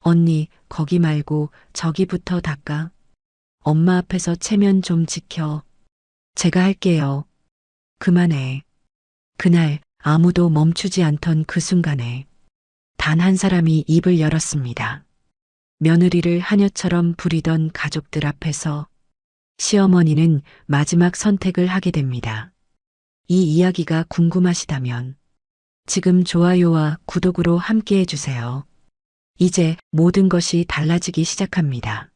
언니, 거기 말고 저기부터 닦아. 엄마 앞에서 체면 좀 지켜. 제가 할게요. 그만해. 그날 아무도 멈추지 않던 그 순간에 단 한 사람이 입을 열었습니다. 며느리를 하녀처럼 부리던 가족들 앞에서 시어머니는 마지막 선택을 하게 됩니다. 이 이야기가 궁금하시다면 지금 좋아요와 구독으로 함께 해주세요. 이제 모든 것이 달라지기 시작합니다.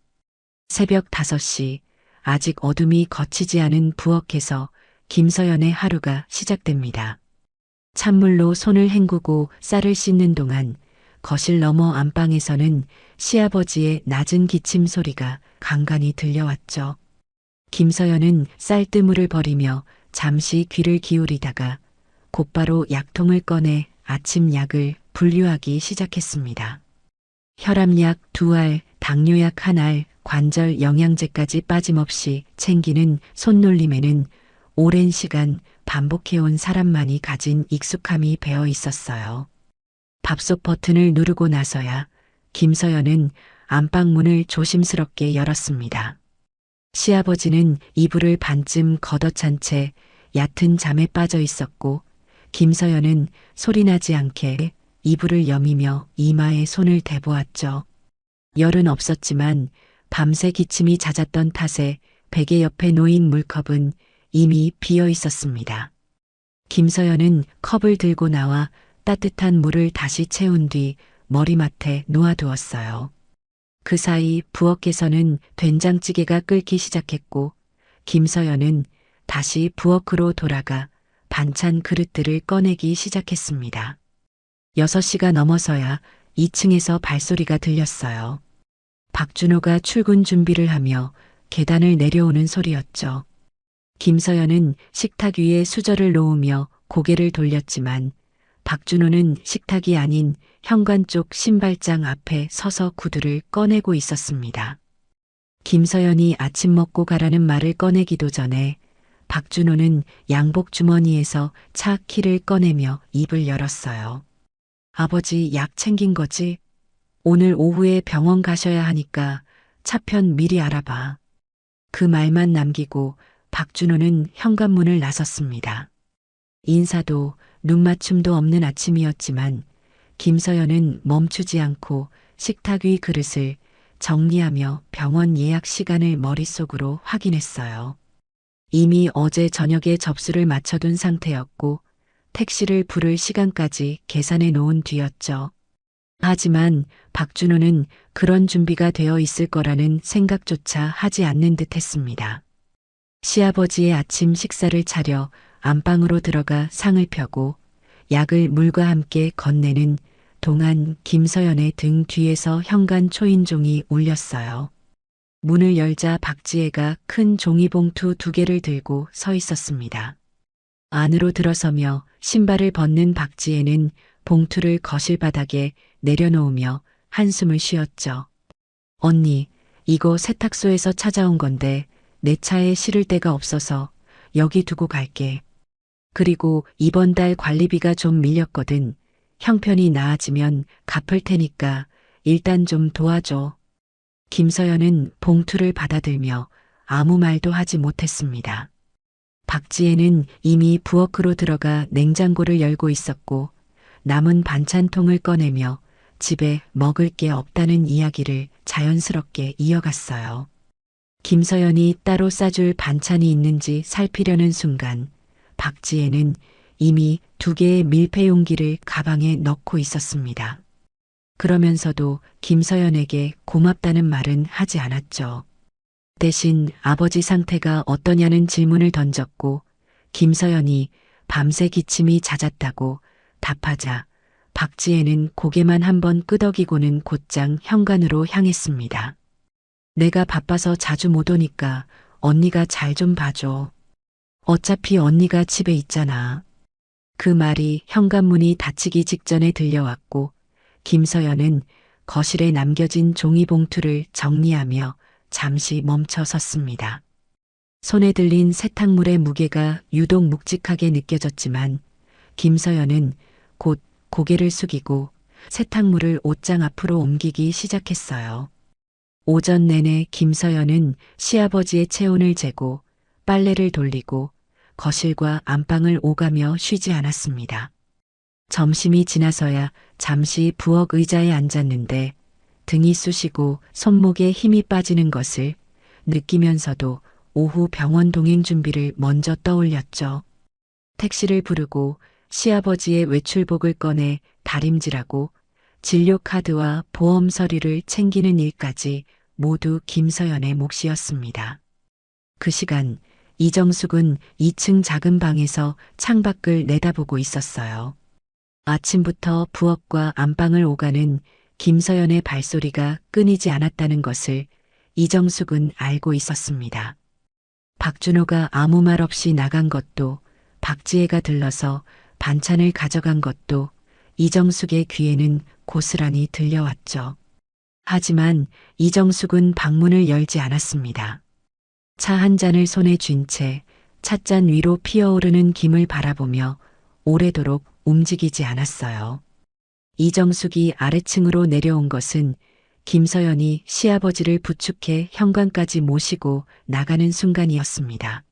새벽 5시, 아직 어둠이 걷히지 않은 부엌에서 김서연의 하루가 시작됩니다. 찬물로 손을 헹구고 쌀을 씻는 동안 거실 너머 안방에서는 시아버지의 낮은 기침 소리가 간간히 들려왔죠. 김서연은 쌀뜨물을 버리며 잠시 귀를 기울이다가 곧바로 약통을 꺼내 아침 약을 분류하기 시작했습니다. 혈압약 2알, 당뇨약 1알, 관절 영양제까지 빠짐없이 챙기는 손놀림에는 오랜 시간 반복해온 사람만이 가진 익숙함이 배어 있었어요. 밥솥 버튼을 누르고 나서야 김서연은 안방문을 조심스럽게 열었습니다. 시아버지는 이불을 반쯤 걷어찬 채 얕은 잠에 빠져 있었고 김서연은 소리나지 않게 이불을 여미며 이마에 손을 대보았죠. 열은 없었지만 밤새 기침이 잦았던 탓에 베개 옆에 놓인 물컵은 이미 비어 있었습니다. 김서연은 컵을 들고 나와 따뜻한 물을 다시 채운 뒤 머리맡에 놓아두었어요. 그 사이 부엌에서는 된장찌개가 끓기 시작했고 김서연은 다시 부엌으로 돌아가 반찬 그릇들을 꺼내기 시작했습니다. 6시가 넘어서야 2층에서 발소리가 들렸어요. 박준호가 출근 준비를 하며 계단을 내려오는 소리였죠. 김서연은 식탁 위에 수저를 놓으며 고개를 돌렸지만 박준호는 식탁이 아닌 현관 쪽 신발장 앞에 서서 구두를 꺼내고 있었습니다. 김서연이 아침 먹고 가라는 말을 꺼내기도 전에 박준호는 양복 주머니에서 차 키를 꺼내며 입을 열었어요. 아버지 약 챙긴 거지? 오늘 오후에 병원 가셔야 하니까 차편 미리 알아봐. 그 말만 남기고 박준호는 현관문을 나섰습니다. 인사도 눈맞춤도 없는 아침이었지만 김서연은 멈추지 않고 식탁 위 그릇을 정리하며 병원 예약 시간을 머릿속으로 확인했어요. 이미 어제 저녁에 접수를 마쳐둔 상태였고 택시를 부를 시간까지 계산해 놓은 뒤였죠. 하지만 박준호는 그런 준비가 되어 있을 거라는 생각조차 하지 않는 듯 했습니다. 시아버지의 아침 식사를 차려 안방으로 들어가 상을 펴고 약을 물과 함께 건네는 동안 김서연의 등 뒤에서 현관 초인종이 울렸어요. 문을 열자 박지혜가 큰 종이봉투 2개를 들고 서 있었습니다. 안으로 들어서며 신발을 벗는 박지혜는 봉투를 거실 바닥에 내려놓으며 한숨을 쉬었죠. 언니, 이거 세탁소에서 찾아온 건데 내 차에 실을 데가 없어서 여기 두고 갈게. 그리고 이번 달 관리비가 좀 밀렸거든. 형편이 나아지면 갚을 테니까 일단 좀 도와줘. 김서연은 봉투를 받아들며 아무 말도 하지 못했습니다. 박지혜는 이미 부엌으로 들어가 냉장고를 열고 있었고 남은 반찬통을 꺼내며 집에 먹을 게 없다는 이야기를 자연스럽게 이어갔어요. 김서연이 따로 싸줄 반찬이 있는지 살피려는 순간 박지혜는 이미 2개의 밀폐 용기를 가방에 넣고 있었습니다. 그러면서도 김서연에게 고맙다는 말은 하지 않았죠. 대신 아버지 상태가 어떠냐는 질문을 던졌고 김서연이 밤새 기침이 잦았다고 답하자 박지혜는 고개만 한번 끄덕이고는 곧장 현관으로 향했습니다. 내가 바빠서 자주 못 오니까 언니가 잘 좀 봐줘. 어차피 언니가 집에 있잖아. 그 말이 현관문이 닫히기 직전에 들려왔고 김서연은 거실에 남겨진 종이봉투를 정리하며 잠시 멈춰 섰습니다. 손에 들린 세탁물의 무게가 유독 묵직하게 느껴졌지만 김서연은 곧 고개를 숙이고 세탁물을 옷장 앞으로 옮기기 시작했어요. 오전 내내 김서연은 시아버지의 체온을 재고 빨래를 돌리고 거실과 안방을 오가며 쉬지 않았습니다. 점심이 지나서야 잠시 부엌 의자에 앉았는데 등이 쑤시고 손목에 힘이 빠지는 것을 느끼면서도 오후 병원 동행 준비를 먼저 떠올렸죠. 택시를 부르고 시아버지의 외출복을 꺼내 다림질하고 진료카드와 보험 서류를 챙기는 일까지 모두 김서연의 몫이었습니다. 그 시간 이정숙은 2층 작은 방에서 창밖을 내다보고 있었어요. 아침부터 부엌과 안방을 오가는 김서연의 발소리가 끊이지 않았다는 것을 이정숙은 알고 있었습니다. 박준호가 아무 말 없이 나간 것도, 박지혜가 들러서 반찬을 가져간 것도 이정숙의 귀에는 고스란히 들려왔죠. 하지만 이정숙은 방문을 열지 않았습니다. 차 한 잔을 손에 쥔 채 찻잔 위로 피어오르는 김을 바라보며 오래도록 움직이지 않았어요. 이정숙이 아래층으로 내려온 것은 김서연이 시아버지를 부축해 현관까지 모시고 나가는 순간이었습니다.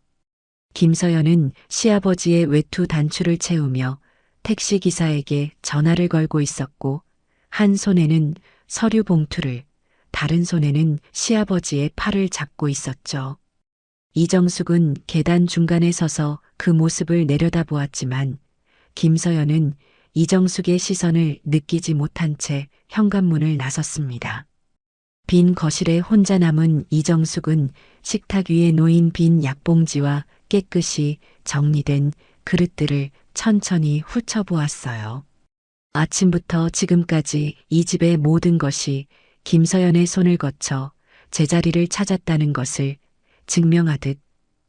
김서연은 시아버지의 외투 단추를 채우며 택시기사에게 전화를 걸고 있었고 한 손에는 서류 봉투를, 다른 손에는 시아버지의 팔을 잡고 있었죠. 이정숙은 계단 중간에 서서 그 모습을 내려다보았지만 김서연은 이정숙의 시선을 느끼지 못한 채 현관문을 나섰습니다. 빈 거실에 혼자 남은 이정숙은 식탁 위에 놓인 빈 약봉지와 깨끗이 정리된 그릇들을 천천히 훑어보았어요. 아침부터 지금까지 이 집의 모든 것이 김서연의 손을 거쳐 제자리를 찾았다는 것을 증명하듯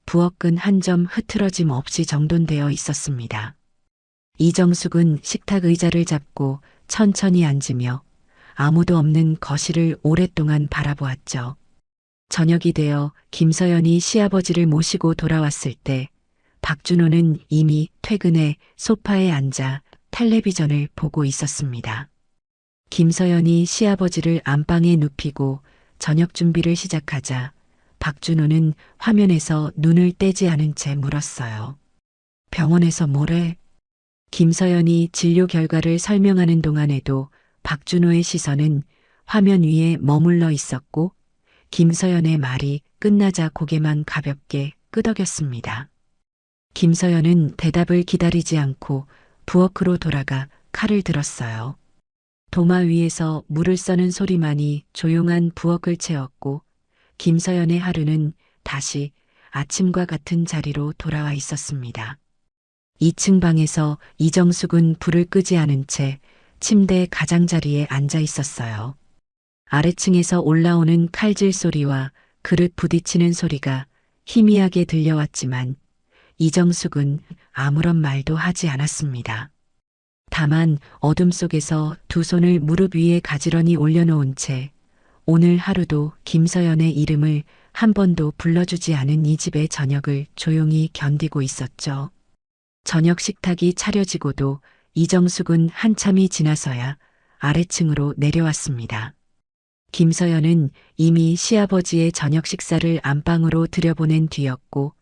부엌은 한 점 흐트러짐 없이 정돈되어 있었습니다. 이정숙은 식탁 의자를 잡고 천천히 앉으며 아무도 없는 거실을 오랫동안 바라보았죠. 저녁이 되어 김서연이 시아버지를 모시고 돌아왔을 때 박준호는 이미 퇴근해 소파에 앉아 텔레비전을 보고 있었습니다. 김서연이 시아버지를 안방에 눕히고 저녁 준비를 시작하자 박준호는 화면에서 눈을 떼지 않은 채 물었어요. 병원에서 뭐래? 김서연이 진료 결과를 설명하는 동안에도 박준호의 시선은 화면 위에 머물러 있었고 김서연의 말이 끝나자 고개만 가볍게 끄덕였습니다. 김서연은 대답을 기다리지 않고 부엌으로 돌아가 칼을 들었어요. 도마 위에서 물을 써는 소리만이 조용한 부엌을 채웠고 김서연의 하루는 다시 아침과 같은 자리로 돌아와 있었습니다. 2층 방에서 이정숙은 불을 끄지 않은 채 침대 가장자리에 앉아 있었어요. 아래층에서 올라오는 칼질 소리와 그릇 부딪히는 소리가 희미하게 들려왔지만 이정숙은 아무런 말도 하지 않았습니다. 다만 어둠 속에서 두 손을 무릎 위에 가지런히 올려놓은 채 오늘 하루도 김서연의 이름을 한 번도 불러주지 않은 이 집의 저녁을 조용히 견디고 있었죠. 저녁 식탁이 차려지고도 이정숙은 한참이 지나서야 아래층으로 내려왔습니다. 김서연은 이미 시아버지의 저녁 식사를 안방으로 들여보낸 뒤였고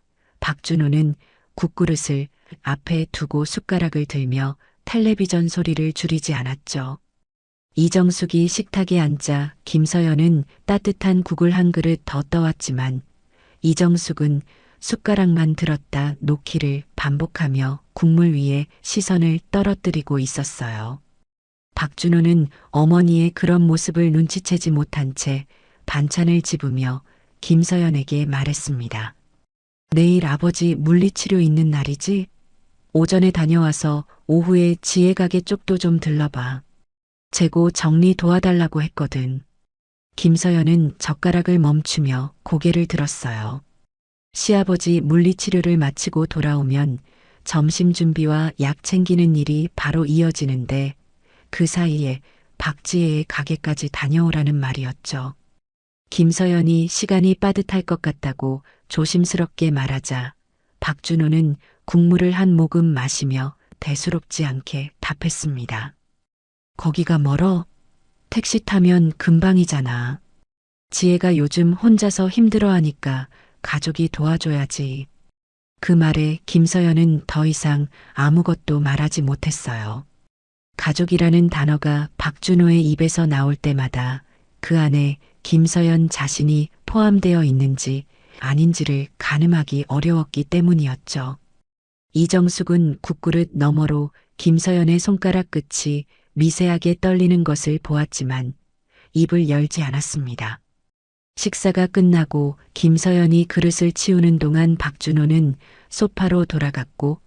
박준호는 국그릇을 앞에 두고 숟가락을 들며 텔레비전 소리를 줄이지 않았죠. 이정숙이 식탁에 앉자 김서연은 따뜻한 국을 한 그릇 더 떠왔지만 이정숙은 숟가락만 들었다 놓기를 반복하며 국물 위에 시선을 떨어뜨리고 있었어요. 박준호는 어머니의 그런 모습을 눈치채지 못한 채 반찬을 집으며 김서연에게 말했습니다. 내일 아버지 물리치료 있는 날이지? 오전에 다녀와서 오후에 지혜 가게 쪽도 좀 들러봐. 재고 정리 도와달라고 했거든. 김서연은 젓가락을 멈추며 고개를 들었어요. 시아버지 물리치료를 마치고 돌아오면 점심 준비와 약 챙기는 일이 바로 이어지는데 그 사이에 박지혜의 가게까지 다녀오라는 말이었죠. 김서연이 시간이 빠듯할 것 같다고 조심스럽게 말하자 박준호는 국물을 한 모금 마시며 대수롭지 않게 답했습니다. 거기가 멀어? 택시 타면 금방이잖아. 지혜가 요즘 혼자서 힘들어하니까 가족이 도와줘야지. 그 말에 김서연은 더 이상 아무것도 말하지 못했어요. 가족이라는 단어가 박준호의 입에서 나올 때마다 그 안에 김서연 자신이 포함되어 있는지 아닌지를 가늠하기 어려웠기 때문이었죠. 이정숙은 국그릇 너머로 김서연의 손가락 끝이 미세하게 떨리는 것을 보았지만 입을 열지 않았습니다. 식사가 끝나고 김서연이 그릇을 치우는 동안 박준호는 소파로 돌아갔고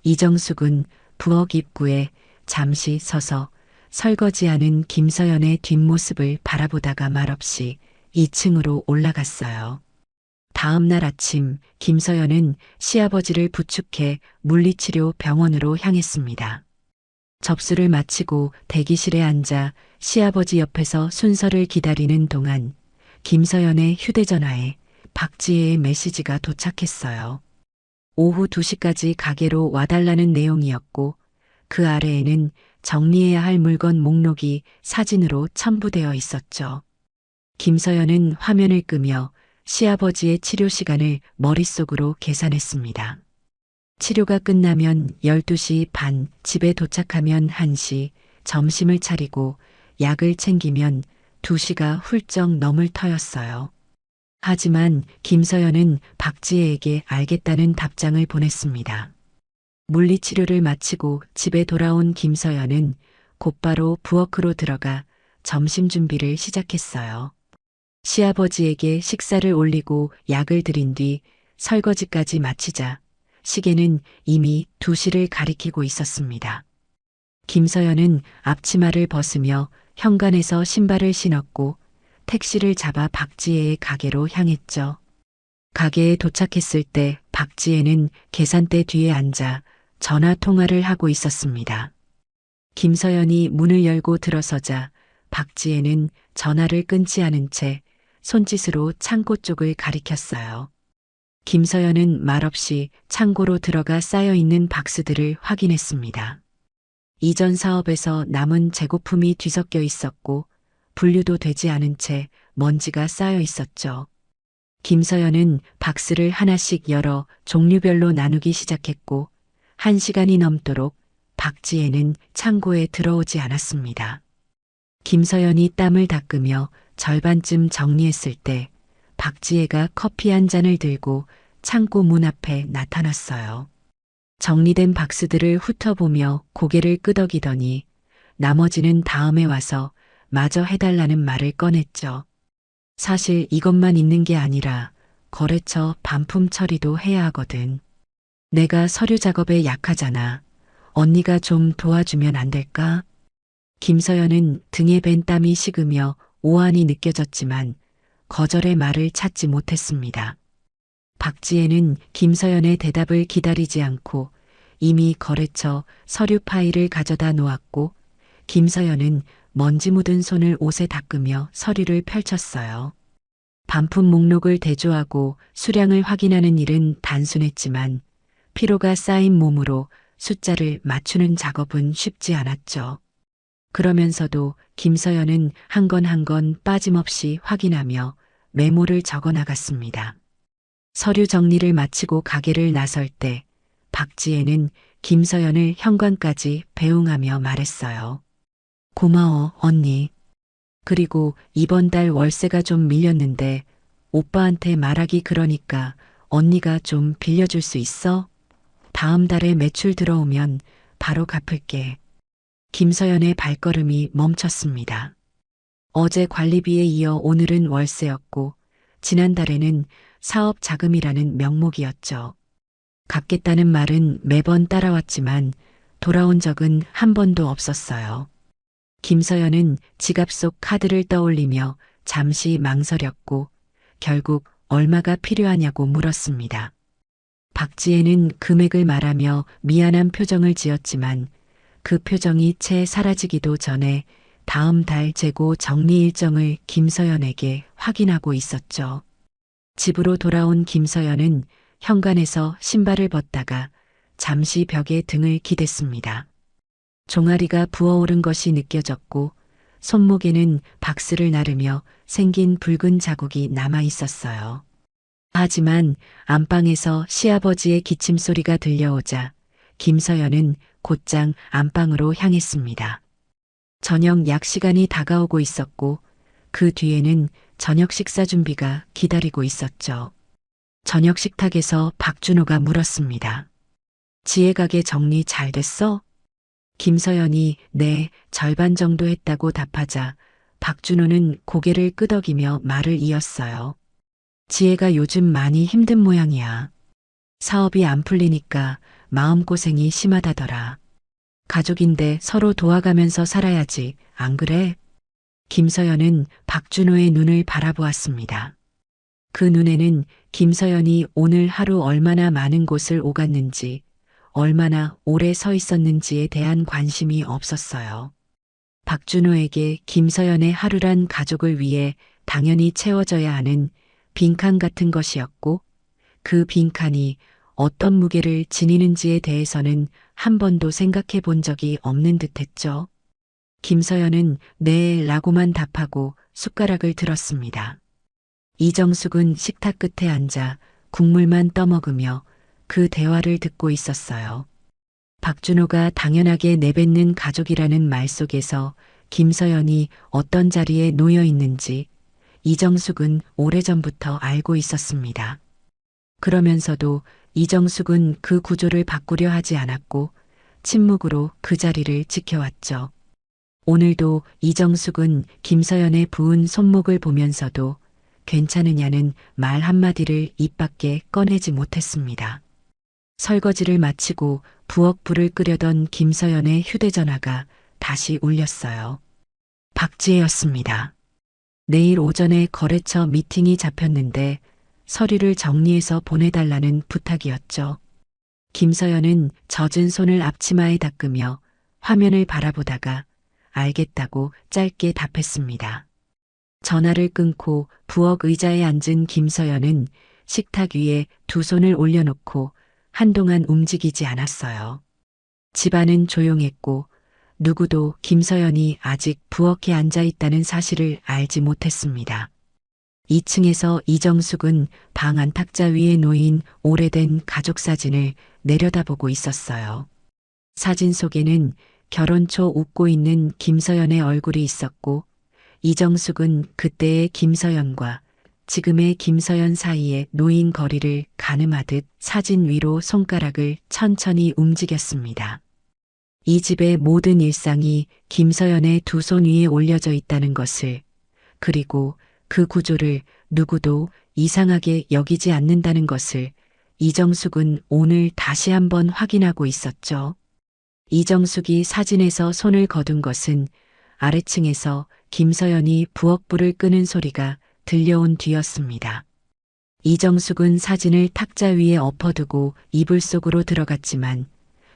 이정숙은 부엌 입구에 잠시 서서 설거지하는 김서연의 뒷모습을 바라보다가 말없이 2층으로 올라갔어요. 다음 날 아침 김서연은 시아버지를 부축해 물리치료 병원으로 향했습니다. 접수를 마치고 대기실에 앉아 시아버지 옆에서 순서를 기다리는 동안 김서연의 휴대전화에 박지혜의 메시지가 도착했어요. 오후 2시까지 가게로 와달라는 내용이었고 그 아래에는 정리해야 할 물건 목록이 사진으로 첨부되어 있었죠. 김서연은 화면을 끄며 시아버지의 치료 시간을 머릿속으로 계산했습니다. 치료가 끝나면 12시 반, 집에 도착하면 1시, 점심을 차리고 약을 챙기면 2시가 훌쩍 넘을 터였어요. 하지만 김서연은 박지혜에게 알겠다는 답장을 보냈습니다. 물리치료를 마치고 집에 돌아온 김서연은 곧바로 부엌으로 들어가 점심 준비를 시작했어요. 시아버지에게 식사를 올리고 약을 드린 뒤 설거지까지 마치자 시계는 이미 2시를 가리키고 있었습니다. 김서연은 앞치마를 벗으며 현관에서 신발을 신었고 택시를 잡아 박지혜의 가게로 향했죠. 가게에 도착했을 때 박지혜는 계산대 뒤에 앉아 전화 통화를 하고 있었습니다. 김서연이 문을 열고 들어서자 박지혜는 전화를 끊지 않은 채 손짓으로 창고 쪽을 가리켰어요. 김서연은 말없이 창고로 들어가 쌓여있는 박스들을 확인했습니다. 이전 사업에서 남은 재고품이 뒤섞여 있었고 분류도 되지 않은 채 먼지가 쌓여 있었죠. 김서연은 박스를 하나씩 열어 종류별로 나누기 시작했고 1시간이 넘도록 박지혜는 창고에 들어오지 않았습니다. 김서연이 땀을 닦으며 절반쯤 정리했을 때 박지혜가 커피 한 잔을 들고 창고 문 앞에 나타났어요. 정리된 박스들을 훑어보며 고개를 끄덕이더니 나머지는 다음에 와서 마저 해달라는 말을 꺼냈죠. 사실 이것만 있는 게 아니라 거래처 반품 처리도 해야 하거든. 내가 서류 작업에 약하잖아. 언니가 좀 도와주면 안 될까? 김서연은 등에 밴 땀이 식으며 오한이 느껴졌지만 거절의 말을 찾지 못했습니다. 박지혜는 김서연의 대답을 기다리지 않고 이미 거래처 서류 파일을 가져다 놓았고 김서연은 먼지 묻은 손을 옷에 닦으며 서류를 펼쳤어요. 반품 목록을 대조하고 수량을 확인하는 일은 단순했지만 피로가 쌓인 몸으로 숫자를 맞추는 작업은 쉽지 않았죠. 그러면서도 김서연은 한 건 한 건 빠짐없이 확인하며 메모를 적어 나갔습니다. 서류 정리를 마치고 가게를 나설 때 박지혜는 김서연을 현관까지 배웅하며 말했어요. 고마워, 언니. 그리고 이번 달 월세가 좀 밀렸는데 오빠한테 말하기 그러니까 언니가 좀 빌려줄 수 있어? 다음 달에 매출 들어오면 바로 갚을게. 김서연의 발걸음이 멈췄습니다. 어제 관리비에 이어 오늘은 월세였고 지난달에는 사업 자금이라는 명목이었죠. 갚겠다는 말은 매번 따라왔지만 돌아온 적은 한 번도 없었어요. 김서연은 지갑 속 카드를 떠올리며 잠시 망설였고 결국 얼마가 필요하냐고 물었습니다. 박지혜는 금액을 말하며 미안한 표정을 지었지만 그 표정이 채 사라지기도 전에 다음 달 재고 정리 일정을 김서연에게 확인하고 있었죠. 집으로 돌아온 김서연은 현관에서 신발을 벗다가 잠시 벽에 등을 기댔습니다. 종아리가 부어오른 것이 느껴졌고 손목에는 박스를 나르며 생긴 붉은 자국이 남아 있었어요. 하지만 안방에서 시아버지의 기침 소리가 들려오자 김서연은 곧장 안방으로 향했습니다. 저녁 약 시간이 다가오고 있었고 그 뒤에는 저녁 식사 준비가 기다리고 있었죠. 저녁 식탁에서 박준호가 물었습니다. 지혜 가게 정리 잘 됐어? 김서연이 네, 절반 정도 했다고 답하자 박준호는 고개를 끄덕이며 말을 이었어요. 지혜가 요즘 많이 힘든 모양이야. 사업이 안 풀리니까 마음고생이 심하다더라. 가족인데 서로 도와가면서 살아야지, 안 그래? 김서연은 박준호의 눈을 바라보았습니다. 그 눈에는 김서연이 오늘 하루 얼마나 많은 곳을 오갔는지, 얼마나 오래 서 있었는지에 대한 관심이 없었어요. 박준호에게 김서연의 하루란 가족을 위해 당연히 채워져야 하는 빈칸 같은 것이었고, 그 빈칸이 어떤 무게를 지니는지에 대해서는 한 번도 생각해 본 적이 없는 듯 했죠. 김서연은 네 라고만 답하고 숟가락을 들었습니다. 이정숙은 식탁 끝에 앉아 국물만 떠먹으며 그 대화를 듣고 있었어요. 박준호가 당연하게 내뱉는 가족이라는 말 속에서 김서연이 어떤 자리에 놓여 있는지 이정숙은 오래전부터 알고 있었습니다. 그러면서도 이정숙은 그 구조를 바꾸려 하지 않았고 침묵으로 그 자리를 지켜왔죠. 오늘도 이정숙은 김서연의 부은 손목을 보면서도 괜찮으냐는 말 한마디를 입 밖에 꺼내지 못했습니다. 설거지를 마치고 부엌 불을 끄려던 김서연의 휴대전화가 다시 울렸어요. 박지혜였습니다. 내일 오전에 거래처 미팅이 잡혔는데 서류를 정리해서 보내달라는 부탁이었죠. 김서연은 젖은 손을 앞치마에 닦으며 화면을 바라보다가 알겠다고 짧게 답했습니다. 전화를 끊고 부엌 의자에 앉은 김서연은 식탁 위에 두 손을 올려놓고 한동안 움직이지 않았어요. 집안은 조용했고 누구도 김서연이 아직 부엌에 앉아 있다는 사실을 알지 못했습니다. 2층에서 이정숙은 방 안탁자 위에 놓인 오래된 가족 사진을 내려다보고 있었어요. 사진 속에는 결혼 초 웃고 있는 김서연의 얼굴이 있었고 이정숙은 그때의 김서연과 지금의 김서연 사이에 놓인 거리를 가늠하듯 사진 위로 손가락을 천천히 움직였습니다. 이 집의 모든 일상이 김서연의 두 손 위에 올려져 있다는 것을, 그리고 그 구조를 누구도 이상하게 여기지 않는다는 것을 이정숙은 오늘 다시 한번 확인하고 있었죠. 이정숙이 사진에서 손을 거둔 것은 아래층에서 김서연이 부엌불을 끄는 소리가 들려온 뒤였습니다. 이정숙은 사진을 탁자 위에 엎어두고 이불 속으로 들어갔지만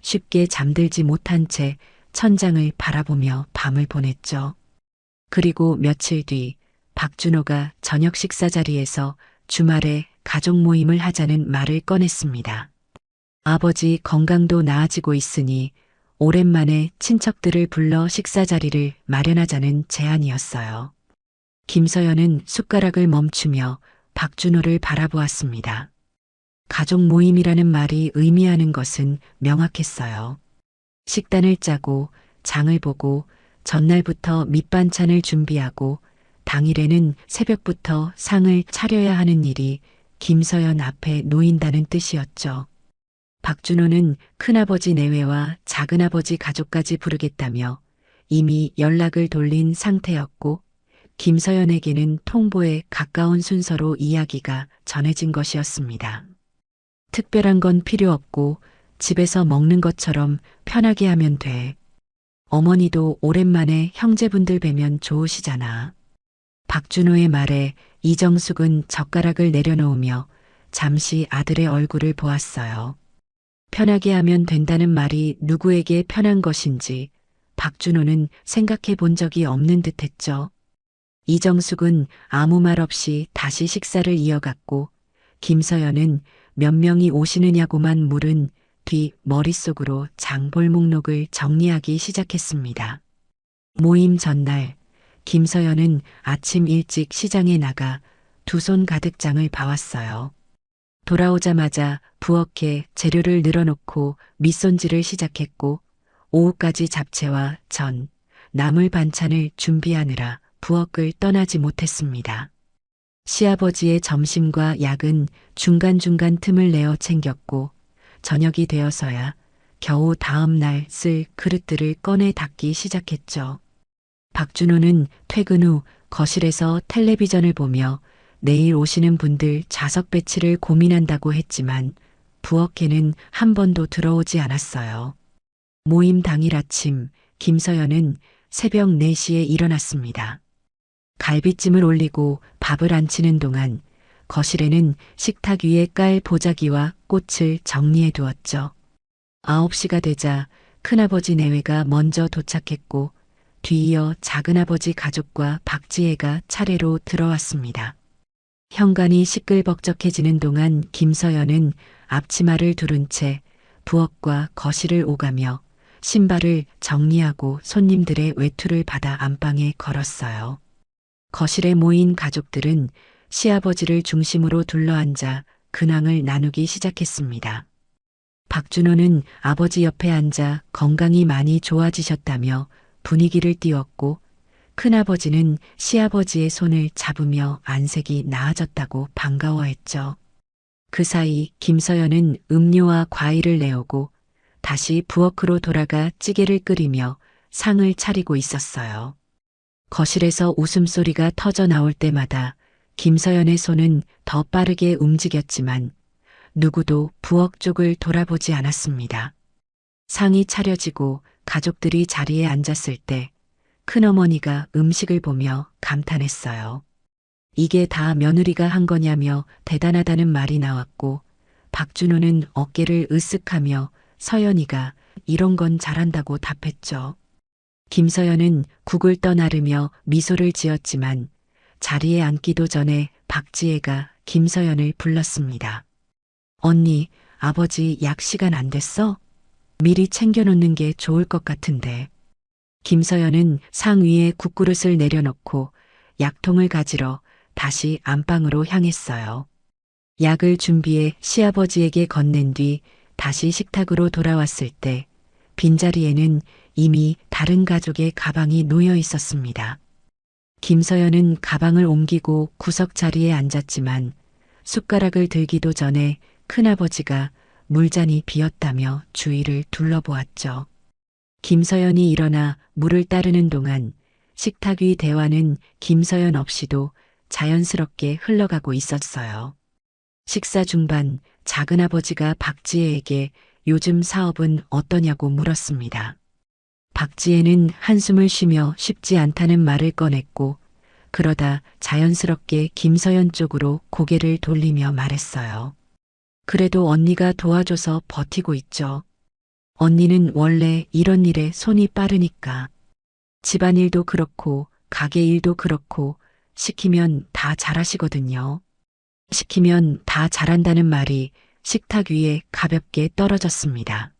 쉽게 잠들지 못한 채 천장을 바라보며 밤을 보냈죠. 그리고 며칠 뒤 박준호가 저녁 식사 자리에서 주말에 가족 모임을 하자는 말을 꺼냈습니다. 아버지 건강도 나아지고 있으니 오랜만에 친척들을 불러 식사 자리를 마련하자는 제안이었어요. 김서연은 숟가락을 멈추며 박준호를 바라보았습니다. 가족 모임이라는 말이 의미하는 것은 명확했어요. 식단을 짜고 장을 보고 전날부터 밑반찬을 준비하고 당일에는 새벽부터 상을 차려야 하는 일이 김서연 앞에 놓인다는 뜻이었죠. 박준호는 큰아버지 내외와 작은아버지 가족까지 부르겠다며 이미 연락을 돌린 상태였고 김서연에게는 통보에 가까운 순서로 이야기가 전해진 것이었습니다. 특별한 건 필요 없고 집에서 먹는 것처럼 편하게 하면 돼. 어머니도 오랜만에 형제분들 뵈면 좋으시잖아. 박준호의 말에 이정숙은 젓가락을 내려놓으며 잠시 아들의 얼굴을 보았어요. 편하게 하면 된다는 말이 누구에게 편한 것인지 박준호는 생각해 본 적이 없는 듯 했죠. 이정숙은 아무 말 없이 다시 식사를 이어갔고 김서연은 몇 명이 오시느냐고만 물은 뒤 머릿속으로 장볼 목록을 정리하기 시작했습니다. 모임 전날 김서연은 아침 일찍 시장에 나가 두 손 가득 장을 봐왔어요. 돌아오자마자 부엌에 재료를 늘어놓고 밑손질을 시작했고 오후까지 잡채와 전, 나물 반찬을 준비하느라 부엌을 떠나지 못했습니다. 시아버지의 점심과 약은 중간중간 틈을 내어 챙겼고 저녁이 되어서야 겨우 다음 날 쓸 그릇들을 꺼내 닦기 시작했죠. 박준호는 퇴근 후 거실에서 텔레비전을 보며 내일 오시는 분들 좌석 배치를 고민한다고 했지만 부엌에는 한 번도 들어오지 않았어요. 모임 당일 아침 김서연은 새벽 4시에 일어났습니다. 갈비찜을 올리고 밥을 안치는 동안 거실에는 식탁 위에 깔 보자기와 꽃을 정리해 두었죠. 9시가 되자 큰아버지 내외가 먼저 도착했고 뒤이어 작은아버지 가족과 박지혜가 차례로 들어왔습니다. 현관이 시끌벅적해지는 동안 김서연은 앞치마를 두른 채 부엌과 거실을 오가며 신발을 정리하고 손님들의 외투를 받아 안방에 걸었어요. 거실에 모인 가족들은 시아버지를 중심으로 둘러앉아 근황을 나누기 시작했습니다. 박준호는 아버지 옆에 앉아 건강이 많이 좋아지셨다며 분위기를 띄웠고 큰아버지는 시아버지의 손을 잡으며 안색이 나아졌다고 반가워했죠. 그 사이 김서연은 음료와 과일을 내오고 다시 부엌으로 돌아가 찌개를 끓이며 상을 차리고 있었어요. 거실에서 웃음소리가 터져 나올 때마다 김서연의 손은 더 빠르게 움직였지만 누구도 부엌 쪽을 돌아보지 않았습니다. 상이 차려지고 가족들이 자리에 앉았을 때 큰어머니가 음식을 보며 감탄했어요. 이게 다 며느리가 한 거냐며 대단하다는 말이 나왔고 박준호는 어깨를 으쓱하며 서연이가 이런 건 잘한다고 답했죠. 김서연은 국을 떠나르며 미소를 지었지만 자리에 앉기도 전에 박지혜가 김서연을 불렀습니다. 언니, 아버지 약 시간 안 됐어? 미리 챙겨놓는 게 좋을 것 같은데. 김서연은 상 위에 국그릇을 내려놓고 약통을 가지러 다시 안방으로 향했어요. 약을 준비해 시아버지에게 건넨 뒤 다시 식탁으로 돌아왔을 때 빈자리에는 이미 다른 가족의 가방이 놓여 있었습니다. 김서연은 가방을 옮기고 구석 자리에 앉았지만 숟가락을 들기도 전에 큰아버지가 물잔이 비었다며 주위를 둘러보았죠. 김서연이 일어나 물을 따르는 동안 식탁 위 대화는 김서연 없이도 자연스럽게 흘러가고 있었어요. 식사 중반 작은아버지가 박지혜에게 요즘 사업은 어떠냐고 물었습니다. 박지혜는 한숨을 쉬며 쉽지 않다는 말을 꺼냈고 그러다 자연스럽게 김서연 쪽으로 고개를 돌리며 말했어요. 그래도 언니가 도와줘서 버티고 있죠. 언니는 원래 이런 일에 손이 빠르니까. 집안일도 그렇고 가게 일도 그렇고 시키면 다 잘하시거든요. 시키면 다 잘한다는 말이 식탁 위에 가볍게 떨어졌습니다.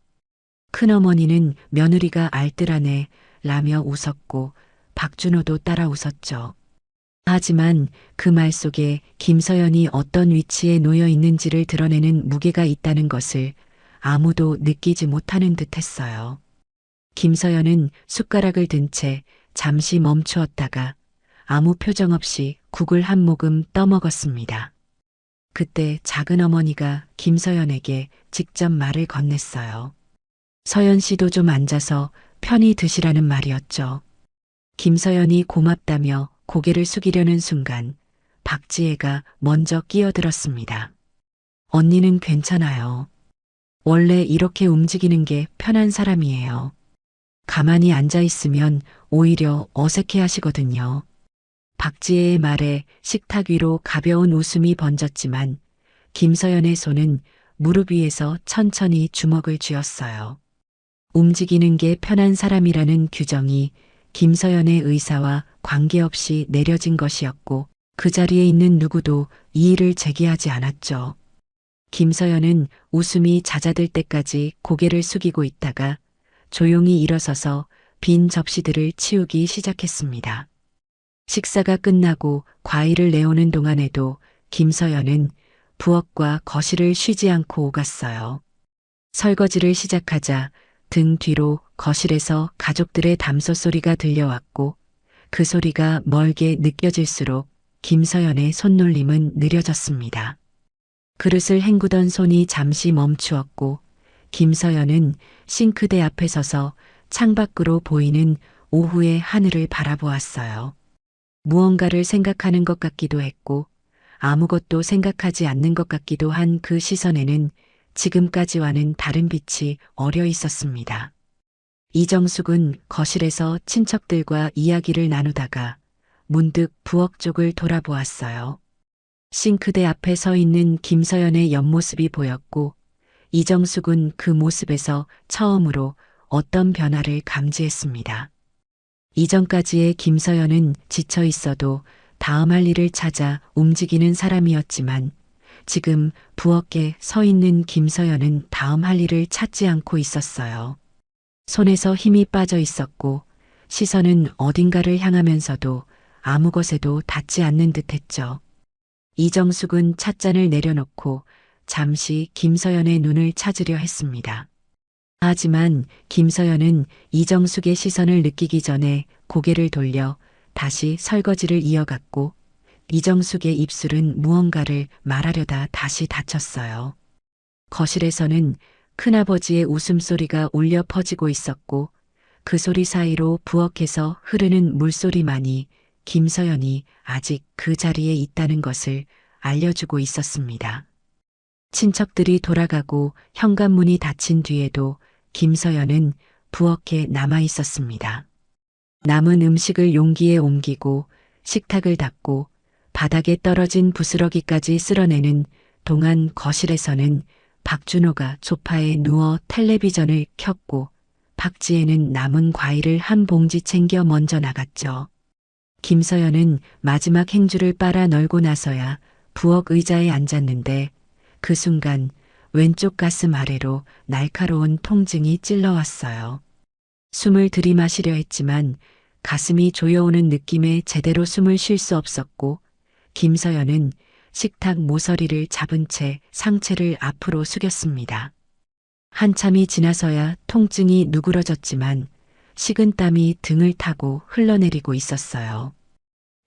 큰어머니는 며느리가 알뜰하네 라며 웃었고 박준호도 따라 웃었죠. 하지만 그 말 속에 김서연이 어떤 위치에 놓여 있는지를 드러내는 무게가 있다는 것을 아무도 느끼지 못하는 듯 했어요. 김서연은 숟가락을 든 채 잠시 멈추었다가 아무 표정 없이 국을 한 모금 떠먹었습니다. 그때 작은어머니가 김서연에게 직접 말을 건넸어요. 서연 씨도 좀 앉아서 편히 드시라는 말이었죠. 김서연이 고맙다며 고개를 숙이려는 순간 박지혜가 먼저 끼어들었습니다. 언니는 괜찮아요. 원래 이렇게 움직이는 게 편한 사람이에요. 가만히 앉아 있으면 오히려 어색해 하시거든요. 박지혜의 말에 식탁 위로 가벼운 웃음이 번졌지만 김서연의 손은 무릎 위에서 천천히 주먹을 쥐었어요. 움직이는 게 편한 사람이라는 규정이 김서연의 의사와 관계없이 내려진 것이었고 그 자리에 있는 누구도 이의를 제기하지 않았죠. 김서연은 웃음이 잦아들 때까지 고개를 숙이고 있다가 조용히 일어서서 빈 접시들을 치우기 시작했습니다. 식사가 끝나고 과일을 내오는 동안에도 김서연은 부엌과 거실을 쉬지 않고 오갔어요. 설거지를 시작하자 등 뒤로 거실에서 가족들의 담소 소리가 들려왔고 그 소리가 멀게 느껴질수록 김서연의 손놀림은 느려졌습니다. 그릇을 헹구던 손이 잠시 멈추었고 김서연은 싱크대 앞에 서서 창밖으로 보이는 오후의 하늘을 바라보았어요. 무언가를 생각하는 것 같기도 했고 아무것도 생각하지 않는 것 같기도 한 그 시선에는 지금까지와는 다른 빛이 어려 있었습니다. 이정숙은 거실에서 친척들과 이야기를 나누다가 문득 부엌 쪽을 돌아보았어요. 싱크대 앞에 서 있는 김서연의 옆모습이 보였고 이정숙은 그 모습에서 처음으로 어떤 변화를 감지했습니다. 이전까지의 김서연은 지쳐 있어도 다음 할 일을 찾아 움직이는 사람이었지만 지금 부엌에 서 있는 김서연은 다음 할 일을 찾지 않고 있었어요. 손에서 힘이 빠져 있었고 시선은 어딘가를 향하면서도 아무 것에도 닿지 않는 듯했죠. 이정숙은 찻잔을 내려놓고 잠시 김서연의 눈을 찾으려 했습니다. 하지만 김서연은 이정숙의 시선을 느끼기 전에 고개를 돌려 다시 설거지를 이어갔고 이정숙의 입술은 무언가를 말하려다 다시 닫혔어요. 거실에서는 큰아버지의 웃음소리가 울려 퍼지고 있었고 그 소리 사이로 부엌에서 흐르는 물소리만이 김서연이 아직 그 자리에 있다는 것을 알려주고 있었습니다. 친척들이 돌아가고 현관문이 닫힌 뒤에도 김서연은 부엌에 남아 있었습니다. 남은 음식을 용기에 옮기고 식탁을 닦고 바닥에 떨어진 부스러기까지 쓸어내는 동안 거실에서는 박준호가 소파에 누워 텔레비전을 켰고 박지혜는 남은 과일을 한 봉지 챙겨 먼저 나갔죠. 김서연은 마지막 행주를 빨아 널고 나서야 부엌 의자에 앉았는데 그 순간 왼쪽 가슴 아래로 날카로운 통증이 찔러왔어요. 숨을 들이마시려 했지만 가슴이 조여오는 느낌에 제대로 숨을 쉴 수 없었고 김서연은 식탁 모서리를 잡은 채 상체를 앞으로 숙였습니다. 한참이 지나서야 통증이 누그러졌지만 식은땀이 등을 타고 흘러내리고 있었어요.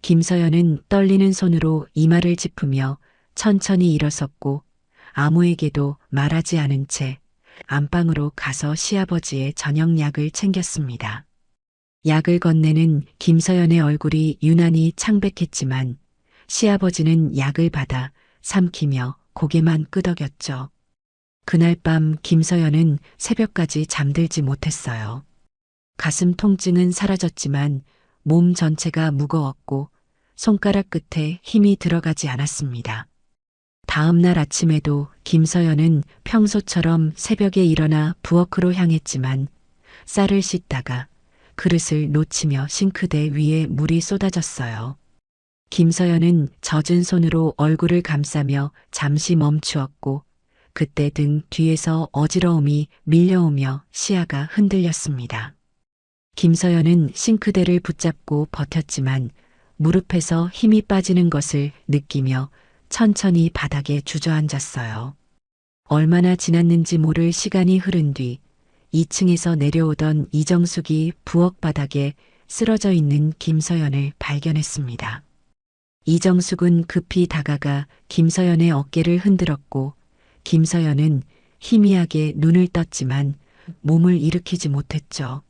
김서연은 떨리는 손으로 이마를 짚으며 천천히 일어섰고 아무에게도 말하지 않은 채 안방으로 가서 시아버지의 저녁약을 챙겼습니다. 약을 건네는 김서연의 얼굴이 유난히 창백했지만 시아버지는 약을 받아 삼키며 고개만 끄덕였죠. 그날 밤 김서연은 새벽까지 잠들지 못했어요. 가슴 통증은 사라졌지만 몸 전체가 무거웠고 손가락 끝에 힘이 들어가지 않았습니다. 다음 날 아침에도 김서연은 평소처럼 새벽에 일어나 부엌으로 향했지만 쌀을 씻다가 그릇을 놓치며 싱크대 위에 물이 쏟아졌어요. 김서연은 젖은 손으로 얼굴을 감싸며 잠시 멈추었고 그때 등 뒤에서 어지러움이 밀려오며 시야가 흔들렸습니다. 김서연은 싱크대를 붙잡고 버텼지만 무릎에서 힘이 빠지는 것을 느끼며 천천히 바닥에 주저앉았어요. 얼마나 지났는지 모를 시간이 흐른 뒤 2층에서 내려오던 이정숙이 부엌 바닥에 쓰러져 있는 김서연을 발견했습니다. 이정숙은 급히 다가가 김서연의 어깨를 흔들었고 김서연은 희미하게 눈을 떴지만 몸을 일으키지 못했죠.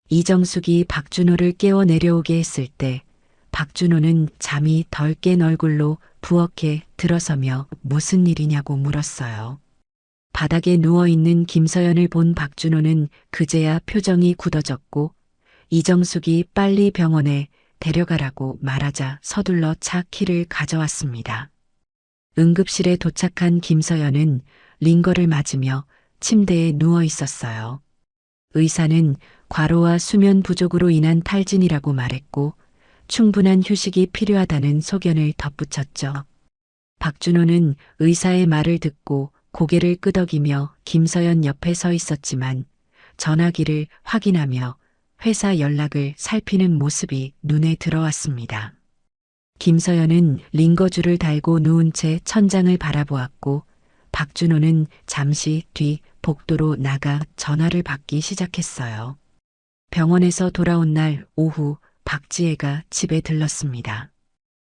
이정숙이 박준호를 깨워 내려오게 했을 때 박준호는 잠이 덜 깬 얼굴로 부엌에 들어서며 무슨 일이냐고 물었어요. 바닥에 누워있는 김서연을 본 박준호는 그제야 표정이 굳어졌고 이정숙이 빨리 병원에 데려가라고 말하자 서둘러 차 키를 가져왔습니다. 응급실에 도착한 김서연은 링거를 맞으며 침대에 누워 있었어요. 의사는 과로와 수면 부족으로 인한 탈진이라고 말했고 충분한 휴식이 필요하다는 소견을 덧붙였죠. 박준호는 의사의 말을 듣고 고개를 끄덕이며 김서연 옆에 서 있었지만 전화기를 확인하며 회사 연락을 살피는 모습이 눈에 들어왔습니다. 김서연은 링거줄을 달고 누운 채 천장을 바라보았고 박준호는 잠시 뒤 복도로 나가 전화를 받기 시작했어요. 병원에서 돌아온 날 오후 박지혜가 집에 들렀습니다.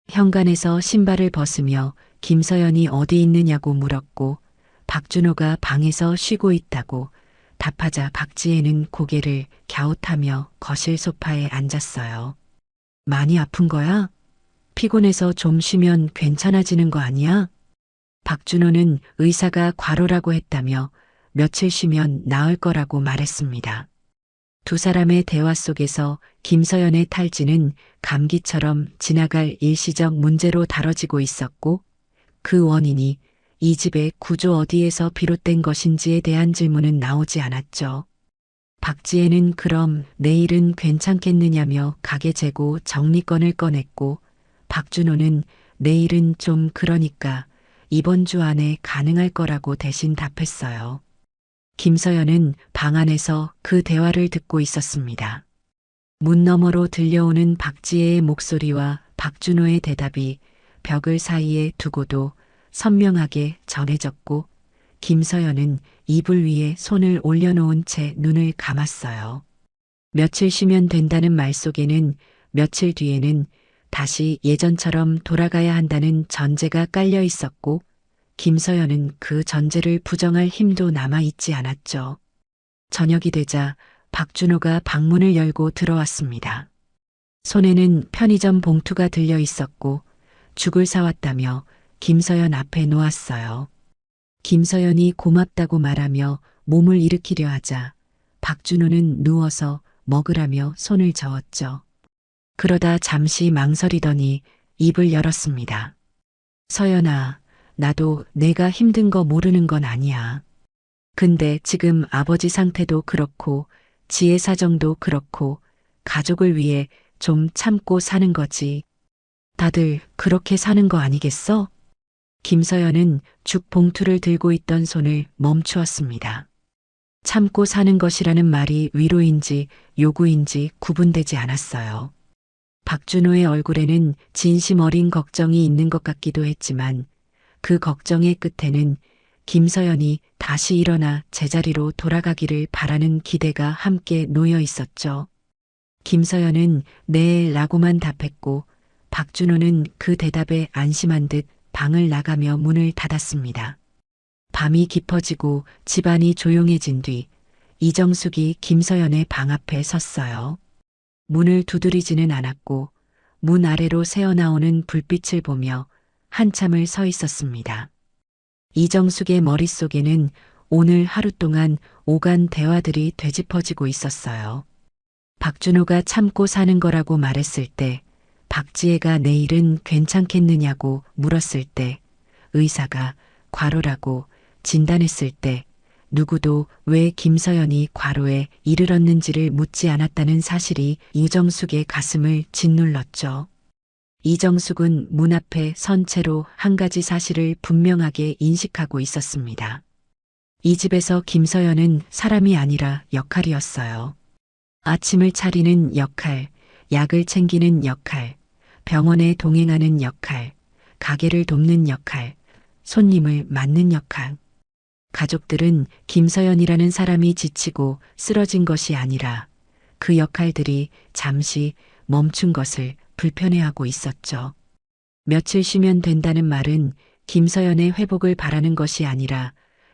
현관에서 신발을 벗으며 김서연이 어디 있느냐고 물었고 박준호가 방에서 쉬고 있다고 답하자 박지혜는 고개를 갸웃하며 거실 소파에 앉았어요. 많이 아픈 거야? 피곤해서 좀 쉬면 괜찮아지는 거 아니야? 박준호는 의사가 과로라고 했다며 며칠 쉬면 나을 거라고 말했습니다. 두 사람의 대화 속에서 김서연의 탈진은 감기처럼 지나갈 일시적 문제로 다뤄지고 있었고 그 원인이 이 집의 구조 어디에서 비롯된 것인지에 대한 질문은 나오지 않았죠. 박지혜는 그럼 내일은 괜찮겠느냐며 가게 재고 정리건을 꺼냈고 박준호는 내일은 좀 그러니까 이번 주 안에 가능할 거라고 대신 답했어요. 김서연은 방 안에서 그 대화를 듣고 있었습니다. 문 너머로 들려오는 박지혜의 목소리와 박준호의 대답이 벽을 사이에 두고도 선명하게 전해졌고 김서연은 이불 위에 손을 올려놓은 채 눈을 감았어요. 며칠 쉬면 된다는 말 속에는 며칠 뒤에는 다시 예전처럼 돌아가야 한다는 전제가 깔려 있었고 김서연은 그 전제를 부정할 힘도 남아 있지 않았죠. 저녁이 되자 박준호가 방문을 열고 들어왔습니다. 손에는 편의점 봉투가 들려 있었고 죽을 사왔다며 김서연 앞에 놓았어요. 김서연이 고맙다고 말하며 몸을 일으키려 하자 박준호는 누워서 먹으라며 손을 저었죠. 그러다 잠시 망설이더니 입을 열었습니다. 서연아, 나도 내가 힘든 거 모르는 건 아니야. 근데 지금 아버지 상태도 그렇고 지혜 사정도 그렇고 가족을 위해 좀 참고 사는 거지. 다들 그렇게 사는 거 아니겠어? 김서연은 죽 봉투를 들고 있던 손을 멈추었습니다. 참고 사는 것이라는 말이 위로인지 요구인지 구분되지 않았어요. 박준호의 얼굴에는 진심 어린 걱정이 있는 것 같기도 했지만 그 걱정의 끝에는 김서연이 다시 일어나 제자리로 돌아가기를 바라는 기대가 함께 놓여 있었죠. 김서연은 네 라고만 답했고 박준호는 그 대답에 안심한 듯 방을 나가며 문을 닫았습니다. 밤이 깊어지고 집안이 조용해진 뒤 이정숙이 김서연의 방 앞에 섰어요. 문을 두드리지는 않았고 문 아래로 새어나오는 불빛을 보며 한참을 서 있었습니다. 이정숙의 머릿속에는 오늘 하루 동안 오간 대화들이 되짚어지고 있었어요. 박준호가 참고 사는 거라고 말했을 때, 박지혜가 내일은 괜찮겠느냐고 물었을 때, 의사가 과로라고 진단했을 때, 누구도 왜 김서연이 과로에 이르렀는지를 묻지 않았다는 사실이 이정숙의 가슴을 짓눌렀죠. 이정숙은 문 앞에 선 채로 한 가지 사실을 분명하게 인식하고 있었습니다. 이 집에서 김서연은 사람이 아니라 역할이었어요. 아침을 차리는 역할, 약을 챙기는 역할, 병원에 동행하는 역할, 가게를 돕는 역할, 손님을 맞는 역할. 가족들은 김서연이라는 사람이 지치고 쓰러진 것이 아니라 그 역할들이 잠시 멈춘 것을 불편해하고 있었죠. 며칠 쉬면 된다는 말은 김서연의 회복을 바라는 것이 아니라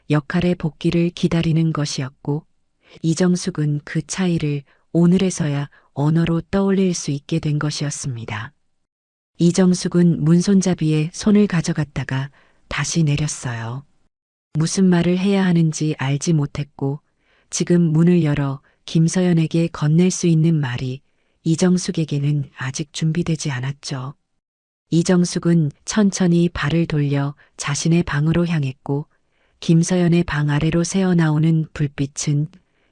역할의 복귀를 기다리는 것이었고 이정숙은 그 차이를 오늘에서야 언어로 떠올릴 수 있게 된 것이었습니다. 이정숙은 문손잡이에 손을 가져갔다가 다시 내렸어요. 무슨 말을 해야 하는지 알지 못했고 지금 문을 열어 김서연에게 건넬 수 있는 말이 이정숙에게는 아직 준비되지 않았죠. 이정숙은 천천히 발을 돌려 자신의 방으로 향했고 김서연의 방 아래로 새어나오는 불빛은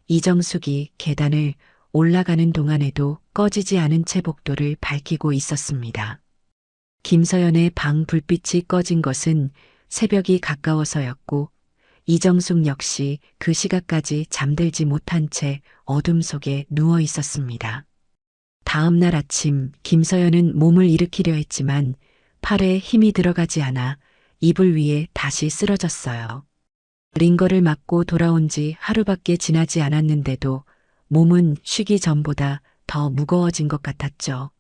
이정숙이 계단을 올라가는 동안에도 꺼지지 않은 채 복도를 밝히고 있었습니다. 김서연의 방 불빛이 꺼진 것은 새벽이 가까워서였고 이정숙 역시 그 시각까지 잠들지 못한 채 어둠 속에 누워 있었습니다. 다음 날 아침 김서연은 몸을 일으키려 했지만 팔에 힘이 들어가지 않아 이불 위에 다시 쓰러졌어요. 링거를 맞고 돌아온 지 하루밖에 지나지 않았는데도 몸은 쉬기 전보다 더 무거워진 것 같았죠.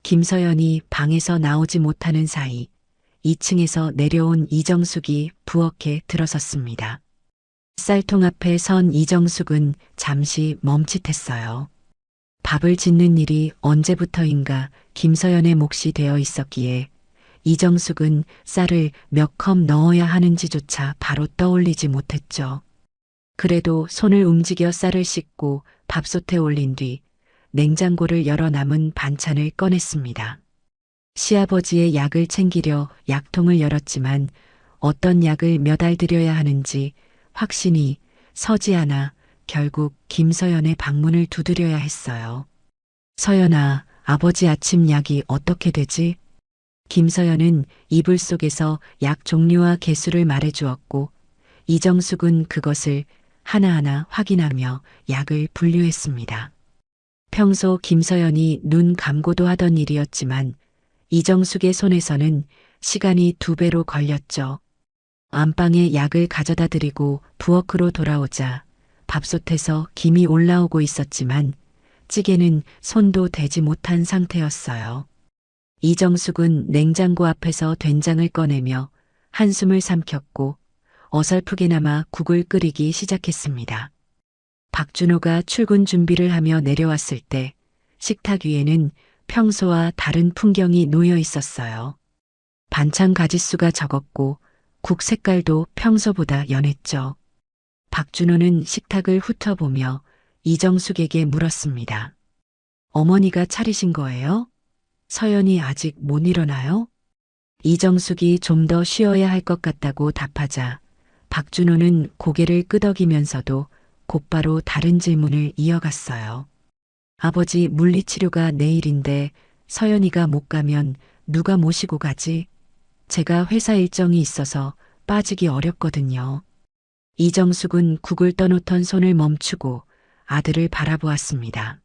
김서연이 방에서 나오지 못하는 사이 2층에서 내려온 이정숙이 부엌에 들어섰습니다. 쌀통 앞에 선 이정숙은 잠시 멈칫했어요. 밥을 짓는 일이 언제부터인가 김서연의 몫이 되어 있었기에 이정숙은 쌀을 몇 컵 넣어야 하는지조차 바로 떠올리지 못했죠. 그래도 손을 움직여 쌀을 씻고 밥솥에 올린 뒤 냉장고를 열어 남은 반찬을 꺼냈습니다. 시아버지의 약을 챙기려 약통을 열었지만 어떤 약을 몇 알 들여야 하는지 확신이 서지 않아 결국 김서연의 방문을 두드려야 했어요. 서연아, 아버지 아침 약이 어떻게 되지? 김서연은 이불 속에서 약 종류와 개수를 말해주었고 이정숙은 그것을 하나하나 확인하며 약을 분류했습니다. 평소 김서연이 눈 감고도 하던 일이었지만 이정숙의 손에서는 시간이 2배로 걸렸죠. 안방에 약을 가져다 드리고 부엌으로 돌아오자 밥솥에서 김이 올라오고 있었지만 찌개는 손도 대지 못한 상태였어요. 이정숙은 냉장고 앞에서 된장을 꺼내며 한숨을 삼켰고 어설프게나마 국을 끓이기 시작했습니다. 박준호가 출근 준비를 하며 내려왔을 때 식탁 위에는 평소와 다른 풍경이 놓여 있었어요. 반찬 가짓수가 적었고 국 색깔도 평소보다 연했죠. 박준호는 식탁을 훑어보며 이정숙에게 물었습니다. 어머니가 차리신 거예요? 서연이 아직 못 일어나요? 이정숙이 좀 더 쉬어야 할 것 같다고 답하자 박준호는 고개를 끄덕이면서도 곧바로 다른 질문을 이어갔어요. 아버지 물리치료가 내일인데 서연이가 못 가면 누가 모시고 가지? 제가 회사 일정이 있어서 빠지기 어렵거든요. 이정숙은 국을 떠놓던 손을 멈추고 아들을 바라보았습니다.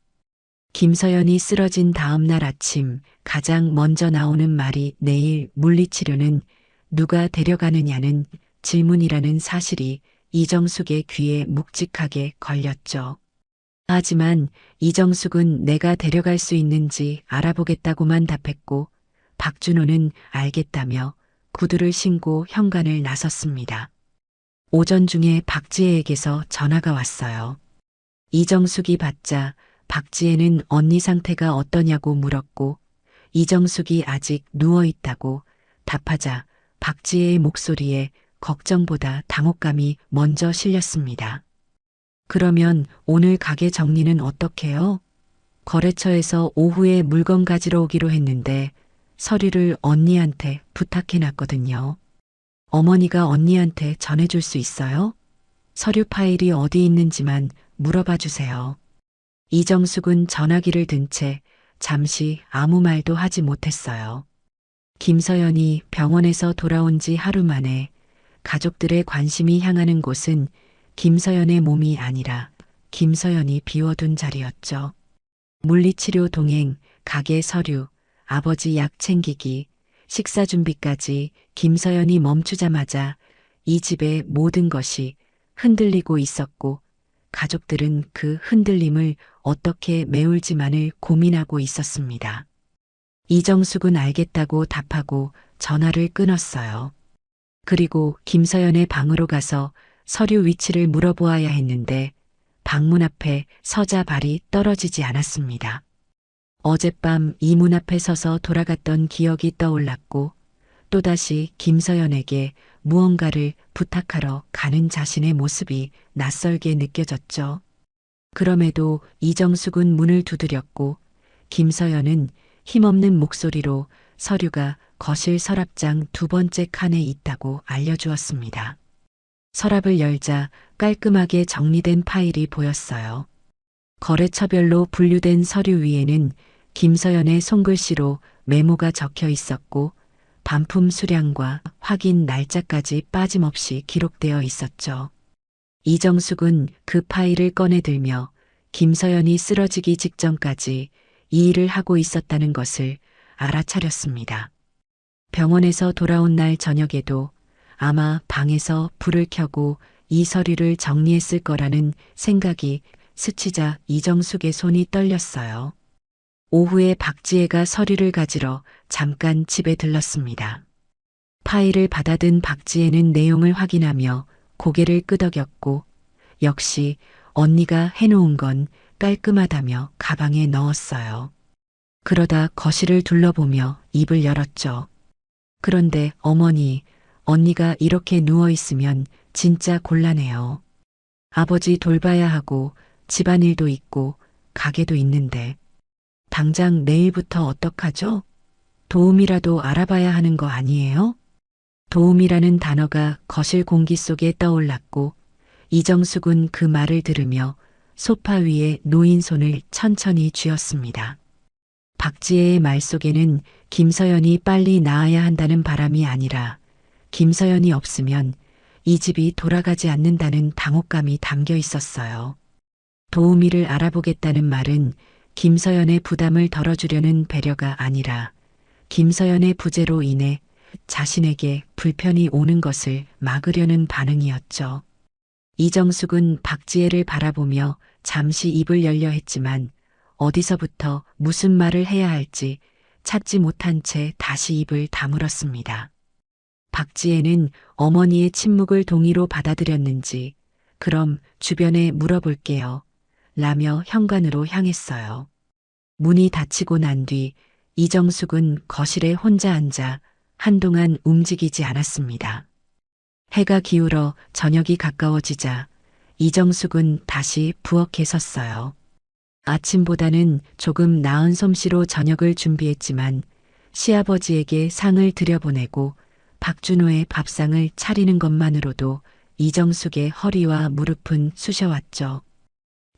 김서연이 쓰러진 다음 날 아침 가장 먼저 나오는 말이 내일 물리치료는 누가 데려가느냐는 질문이라는 사실이 이정숙의 귀에 묵직하게 걸렸죠. 하지만 이정숙은 내가 데려갈 수 있는지 알아보겠다고만 답했고 박준호는 알겠다며 구두를 신고 현관을 나섰습니다. 오전 중에 박지혜에게서 전화가 왔어요. 이정숙이 받자 박지혜는 언니 상태가 어떠냐고 물었고 이정숙이 아직 누워있다고 답하자 박지혜의 목소리에 걱정보다 당혹감이 먼저 실렸습니다. 그러면 오늘 가게 정리는 어떻게요? 거래처에서 오후에 물건 가지러 오기로 했는데 서류를 언니한테 부탁해놨거든요. 어머니가 언니한테 전해줄 수 있어요? 서류 파일이 어디 있는지만 물어봐 주세요. 이정숙은 전화기를 든 채 잠시 아무 말도 하지 못했어요. 김서연이 병원에서 돌아온 지 하루 만에 가족들의 관심이 향하는 곳은 김서연의 몸이 아니라 김서연이 비워둔 자리였죠. 물리치료 동행, 가게 서류, 아버지 약 챙기기, 식사 준비까지 김서연이 멈추자마자 이 집의 모든 것이 흔들리고 있었고 가족들은 그 흔들림을 어떻게 메울지만을 고민하고 있었습니다. 이정숙은 알겠다고 답하고 전화를 끊었어요. 그리고 김서연의 방으로 가서 서류 위치를 물어보아야 했는데 방문 앞에 서자 발이 떨어지지 않았습니다. 어젯밤 이 문 앞에 서서 돌아갔던 기억이 떠올랐고 또다시 김서연에게 무언가를 부탁하러 가는 자신의 모습이 낯설게 느껴졌죠. 그럼에도 이정숙은 문을 두드렸고 김서연은 힘없는 목소리로 서류가 거실 서랍장 2번째 칸에 있다고 알려주었습니다. 서랍을 열자 깔끔하게 정리된 파일이 보였어요. 거래처별로 분류된 서류 위에는 김서연의 손글씨로 메모가 적혀 있었고 반품 수량과 확인 날짜까지 빠짐없이 기록되어 있었죠. 이정숙은 그 파일을 꺼내들며 김서연이 쓰러지기 직전까지 이 일을 하고 있었다는 것을 알아차렸습니다. 병원에서 돌아온 날 저녁에도 아마 방에서 불을 켜고 이 서류를 정리했을 거라는 생각이 스치자 이정숙의 손이 떨렸어요. 오후에 박지혜가 서류를 가지러 잠깐 집에 들렀습니다. 파일을 받아든 박지혜는 내용을 확인하며 고개를 끄덕였고 역시 언니가 해놓은 건 깔끔하다며 가방에 넣었어요. 그러다 거실을 둘러보며 입을 열었죠. 그런데 어머니, 언니가 이렇게 누워있으면 진짜 곤란해요. 아버지 돌봐야 하고 집안일도 있고 가게도 있는데 당장 내일부터 어떡하죠? 도움이라도 알아봐야 하는 거 아니에요? 도움이라는 단어가 거실 공기 속에 떠올랐고 이정숙은 그 말을 들으며 소파 위에 놓인 손을 천천히 쥐었습니다. 박지혜의 말 속에는 김서연이 빨리 나아야 한다는 바람이 아니라 김서연이 없으면 이 집이 돌아가지 않는다는 당혹감이 담겨 있었어요. 도우미를 알아보겠다는 말은 김서연의 부담을 덜어주려는 배려가 아니라 김서연의 부재로 인해 자신에게 불편이 오는 것을 막으려는 반응이었죠. 이정숙은 박지혜를 바라보며 잠시 입을 열려 했지만 어디서부터 무슨 말을 해야 할지 찾지 못한 채 다시 입을 다물었습니다. 박지혜는 어머니의 침묵을 동의로 받아들였는지 그럼 주변에 물어볼게요. 라며 현관으로 향했어요. 문이 닫히고 난 뒤 이정숙은 거실에 혼자 앉아 한동안 움직이지 않았습니다. 해가 기울어 저녁이 가까워지자 이정숙은 다시 부엌에 섰어요. 아침보다는 조금 나은 솜씨로 저녁을 준비했지만 시아버지에게 상을 들여보내고 박준호의 밥상을 차리는 것만으로도 이정숙의 허리와 무릎은 쑤셔왔죠.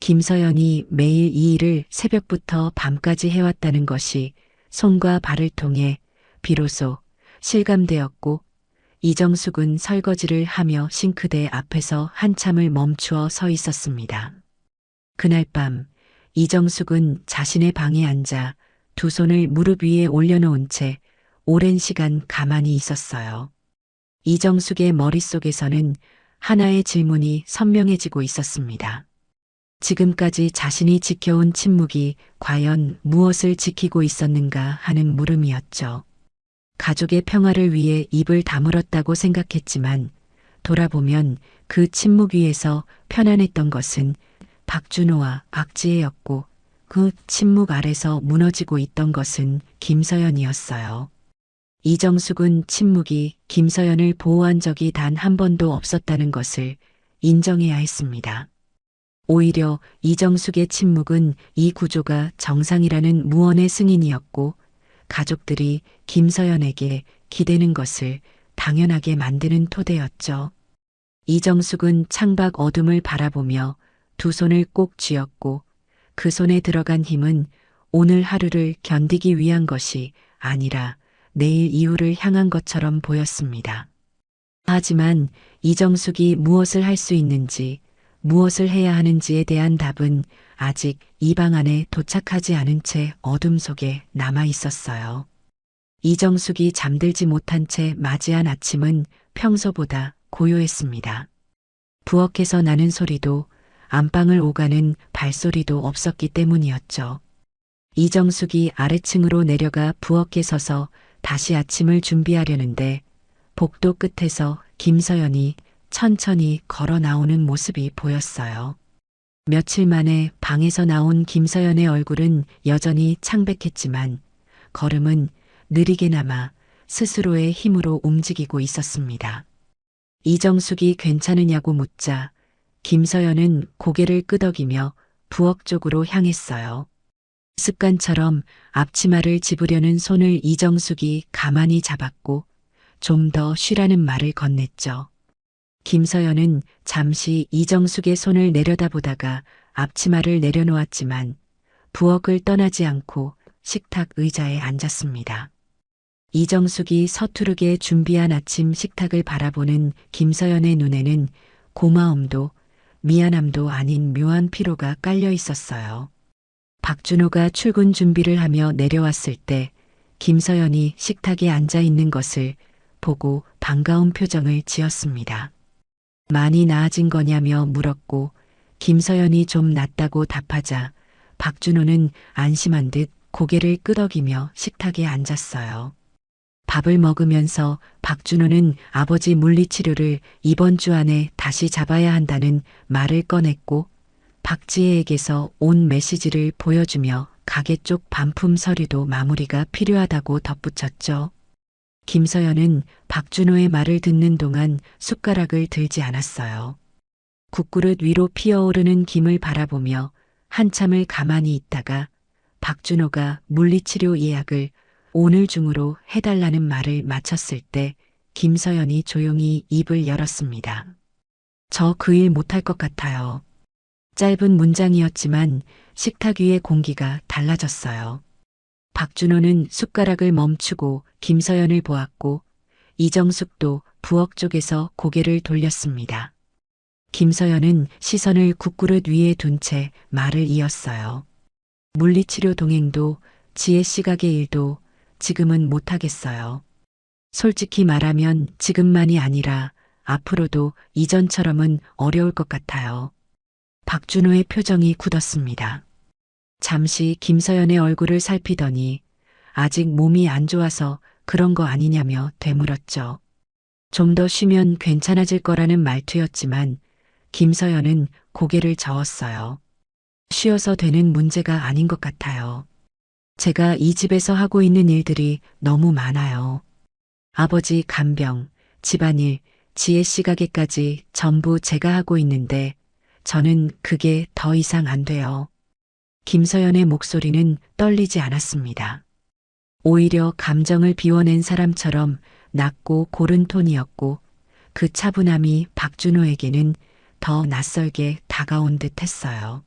김서연이 매일 이 일을 새벽부터 밤까지 해왔다는 것이 손과 발을 통해 비로소 실감되었고 이정숙은 설거지를 하며 싱크대 앞에서 한참을 멈추어 서 있었습니다. 그날 밤 이정숙은 자신의 방에 앉아 두 손을 무릎 위에 올려놓은 채 오랜 시간 가만히 있었어요. 이정숙의 머릿속에서는 하나의 질문이 선명해지고 있었습니다. 지금까지 자신이 지켜온 침묵이 과연 무엇을 지키고 있었는가 하는 물음이었죠. 가족의 평화를 위해 입을 다물었다고 생각했지만 돌아보면 그 침묵 위에서 편안했던 것은 박준호와 박지혜였고 그 침묵 아래서 무너지고 있던 것은 김서연이었어요. 이정숙은 침묵이 김서연을 보호한 적이 단 한 번도 없었다는 것을 인정해야 했습니다. 오히려 이정숙의 침묵은 이 구조가 정상이라는 무언의 승인이었고 가족들이 김서연에게 기대는 것을 당연하게 만드는 토대였죠. 이정숙은 창밖 어둠을 바라보며 두 손을 꼭 쥐었고 그 손에 들어간 힘은 오늘 하루를 견디기 위한 것이 아니라 내일 이후를 향한 것처럼 보였습니다. 하지만 이정숙이 무엇을 할 수 있는지 무엇을 해야 하는지에 대한 답은 아직 이 방 안에 도착하지 않은 채 어둠 속에 남아 있었어요. 이정숙이 잠들지 못한 채 맞이한 아침은 평소보다 고요했습니다. 부엌에서 나는 소리도 안방을 오가는 발소리도 없었기 때문이었죠. 이정숙이 아래층으로 내려가 부엌에 서서 다시 아침을 준비하려는데 복도 끝에서 김서연이 천천히 걸어 나오는 모습이 보였어요. 며칠 만에 방에서 나온 김서연의 얼굴은 여전히 창백했지만 걸음은 느리게나마 스스로의 힘으로 움직이고 있었습니다. 이정숙이 괜찮으냐고 묻자 김서연은 고개를 끄덕이며 부엌 쪽으로 향했어요. 습관처럼 앞치마를 집으려는 손을 이정숙이 가만히 잡았고 좀 더 쉬라는 말을 건넸죠. 김서연은 잠시 이정숙의 손을 내려다보다가 앞치마를 내려놓았지만 부엌을 떠나지 않고 식탁 의자에 앉았습니다. 이정숙이 서투르게 준비한 아침 식탁을 바라보는 김서연의 눈에는 고마움도 미안함도 아닌 묘한 피로가 깔려 있었어요. 박준호가 출근 준비를 하며 내려왔을 때 김서연이 식탁에 앉아 있는 것을 보고 반가운 표정을 지었습니다. 많이 나아진 거냐며 물었고 김서연이 좀 낫다고 답하자 박준호는 안심한 듯 고개를 끄덕이며 식탁에 앉았어요. 밥을 먹으면서 박준호는 아버지 물리치료를 이번 주 안에 다시 잡아야 한다는 말을 꺼냈고 박지혜에게서 온 메시지를 보여주며 가게 쪽 반품 서류도 마무리가 필요하다고 덧붙였죠. 김서연은 박준호의 말을 듣는 동안 숟가락을 들지 않았어요. 국그릇 위로 피어오르는 김을 바라보며 한참을 가만히 있다가 박준호가 물리치료 예약을 오늘 중으로 해달라는 말을 마쳤을 때 김서연이 조용히 입을 열었습니다. 저 그 일 못할 것 같아요. 짧은 문장이었지만 식탁 위의 공기가 달라졌어요. 박준호는 숟가락을 멈추고 김서연을 보았고 이정숙도 부엌 쪽에서 고개를 돌렸습니다. 김서연은 시선을 국그릇 위에 둔 채 말을 이었어요. 물리치료 동행도 지혜 씨 가게 일도 지금은 못하겠어요. 솔직히 말하면 지금만이 아니라 앞으로도 이전처럼은 어려울 것 같아요. 박준호의 표정이 굳었습니다. 잠시 김서연의 얼굴을 살피더니 아직 몸이 안 좋아서 그런 거 아니냐며 되물었죠. 좀 더 쉬면 괜찮아질 거라는 말투였지만 김서연은 고개를 저었어요. 쉬어서 되는 문제가 아닌 것 같아요. 제가 이 집에서 하고 있는 일들이 너무 많아요. 아버지 간병, 집안일, 지혜 씨 가게까지 전부 제가 하고 있는데 저는 그게 더 이상 안 돼요. 김서연의 목소리는 떨리지 않았습니다. 오히려 감정을 비워낸 사람처럼 낮고 고른 톤이었고 그 차분함이 박준호에게는 더 낯설게 다가온 듯 했어요.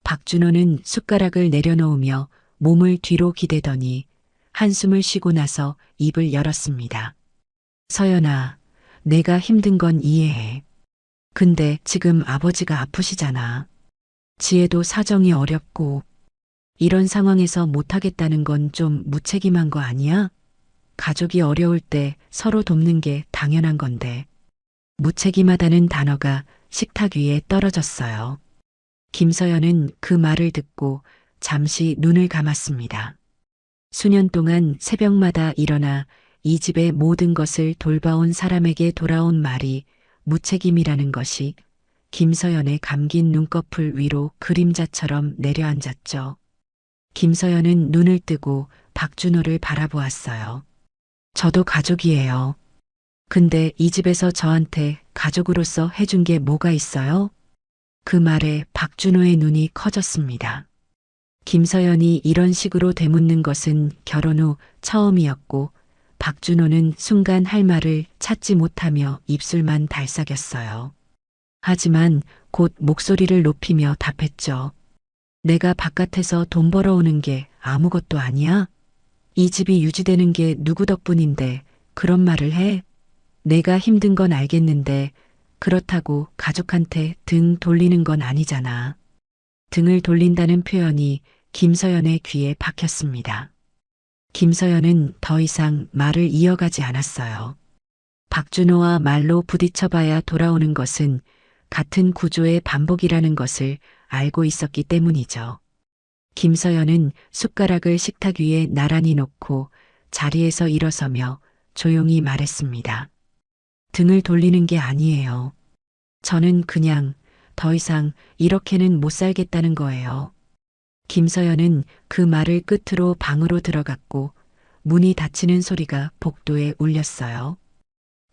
박준호는 숟가락을 내려놓으며 몸을 뒤로 기대더니 한숨을 쉬고 나서 입을 열었습니다. 서연아, 내가 힘든 건 이해해. 근데 지금 아버지가 아프시잖아. 지혜도 사정이 어렵고 이런 상황에서 못하겠다는 건 좀 무책임한 거 아니야? 가족이 어려울 때 서로 돕는 게 당연한 건데. 무책임하다는 단어가 식탁 위에 떨어졌어요. 김서연은 그 말을 듣고 잠시 눈을 감았습니다. 수년 동안 새벽마다 일어나 이 집의 모든 것을 돌봐온 사람에게 돌아온 말이 무책임이라는 것이 김서연의 감긴 눈꺼풀 위로 그림자처럼 내려앉았죠. 김서연은 눈을 뜨고 박준호를 바라보았어요. 저도 가족이에요. 근데 이 집에서 저한테 가족으로서 해준 게 뭐가 있어요? 그 말에 박준호의 눈이 커졌습니다. 김서연이 이런 식으로 되묻는 것은 결혼 후 처음이었고 박준호는 순간 할 말을 찾지 못하며 입술만 달싹였어요. 하지만 곧 목소리를 높이며 답했죠. 내가 바깥에서 돈 벌어오는 게 아무것도 아니야? 이 집이 유지되는 게 누구 덕분인데 그런 말을 해? 내가 힘든 건 알겠는데 그렇다고 가족한테 등 돌리는 건 아니잖아. 등을 돌린다는 표현이 김서연의 귀에 박혔습니다. 김서연은 더 이상 말을 이어가지 않았어요. 박준호와 말로 부딪혀봐야 돌아오는 것은 같은 구조의 반복이라는 것을 알고 있었기 때문이죠. 김서연은 숟가락을 식탁 위에 나란히 놓고 자리에서 일어서며 조용히 말했습니다. 등을 돌리는 게 아니에요. 저는 그냥 더 이상 이렇게는 못 살겠다는 거예요. 김서연은 그 말을 끝으로 방으로 들어갔고 문이 닫히는 소리가 복도에 울렸어요.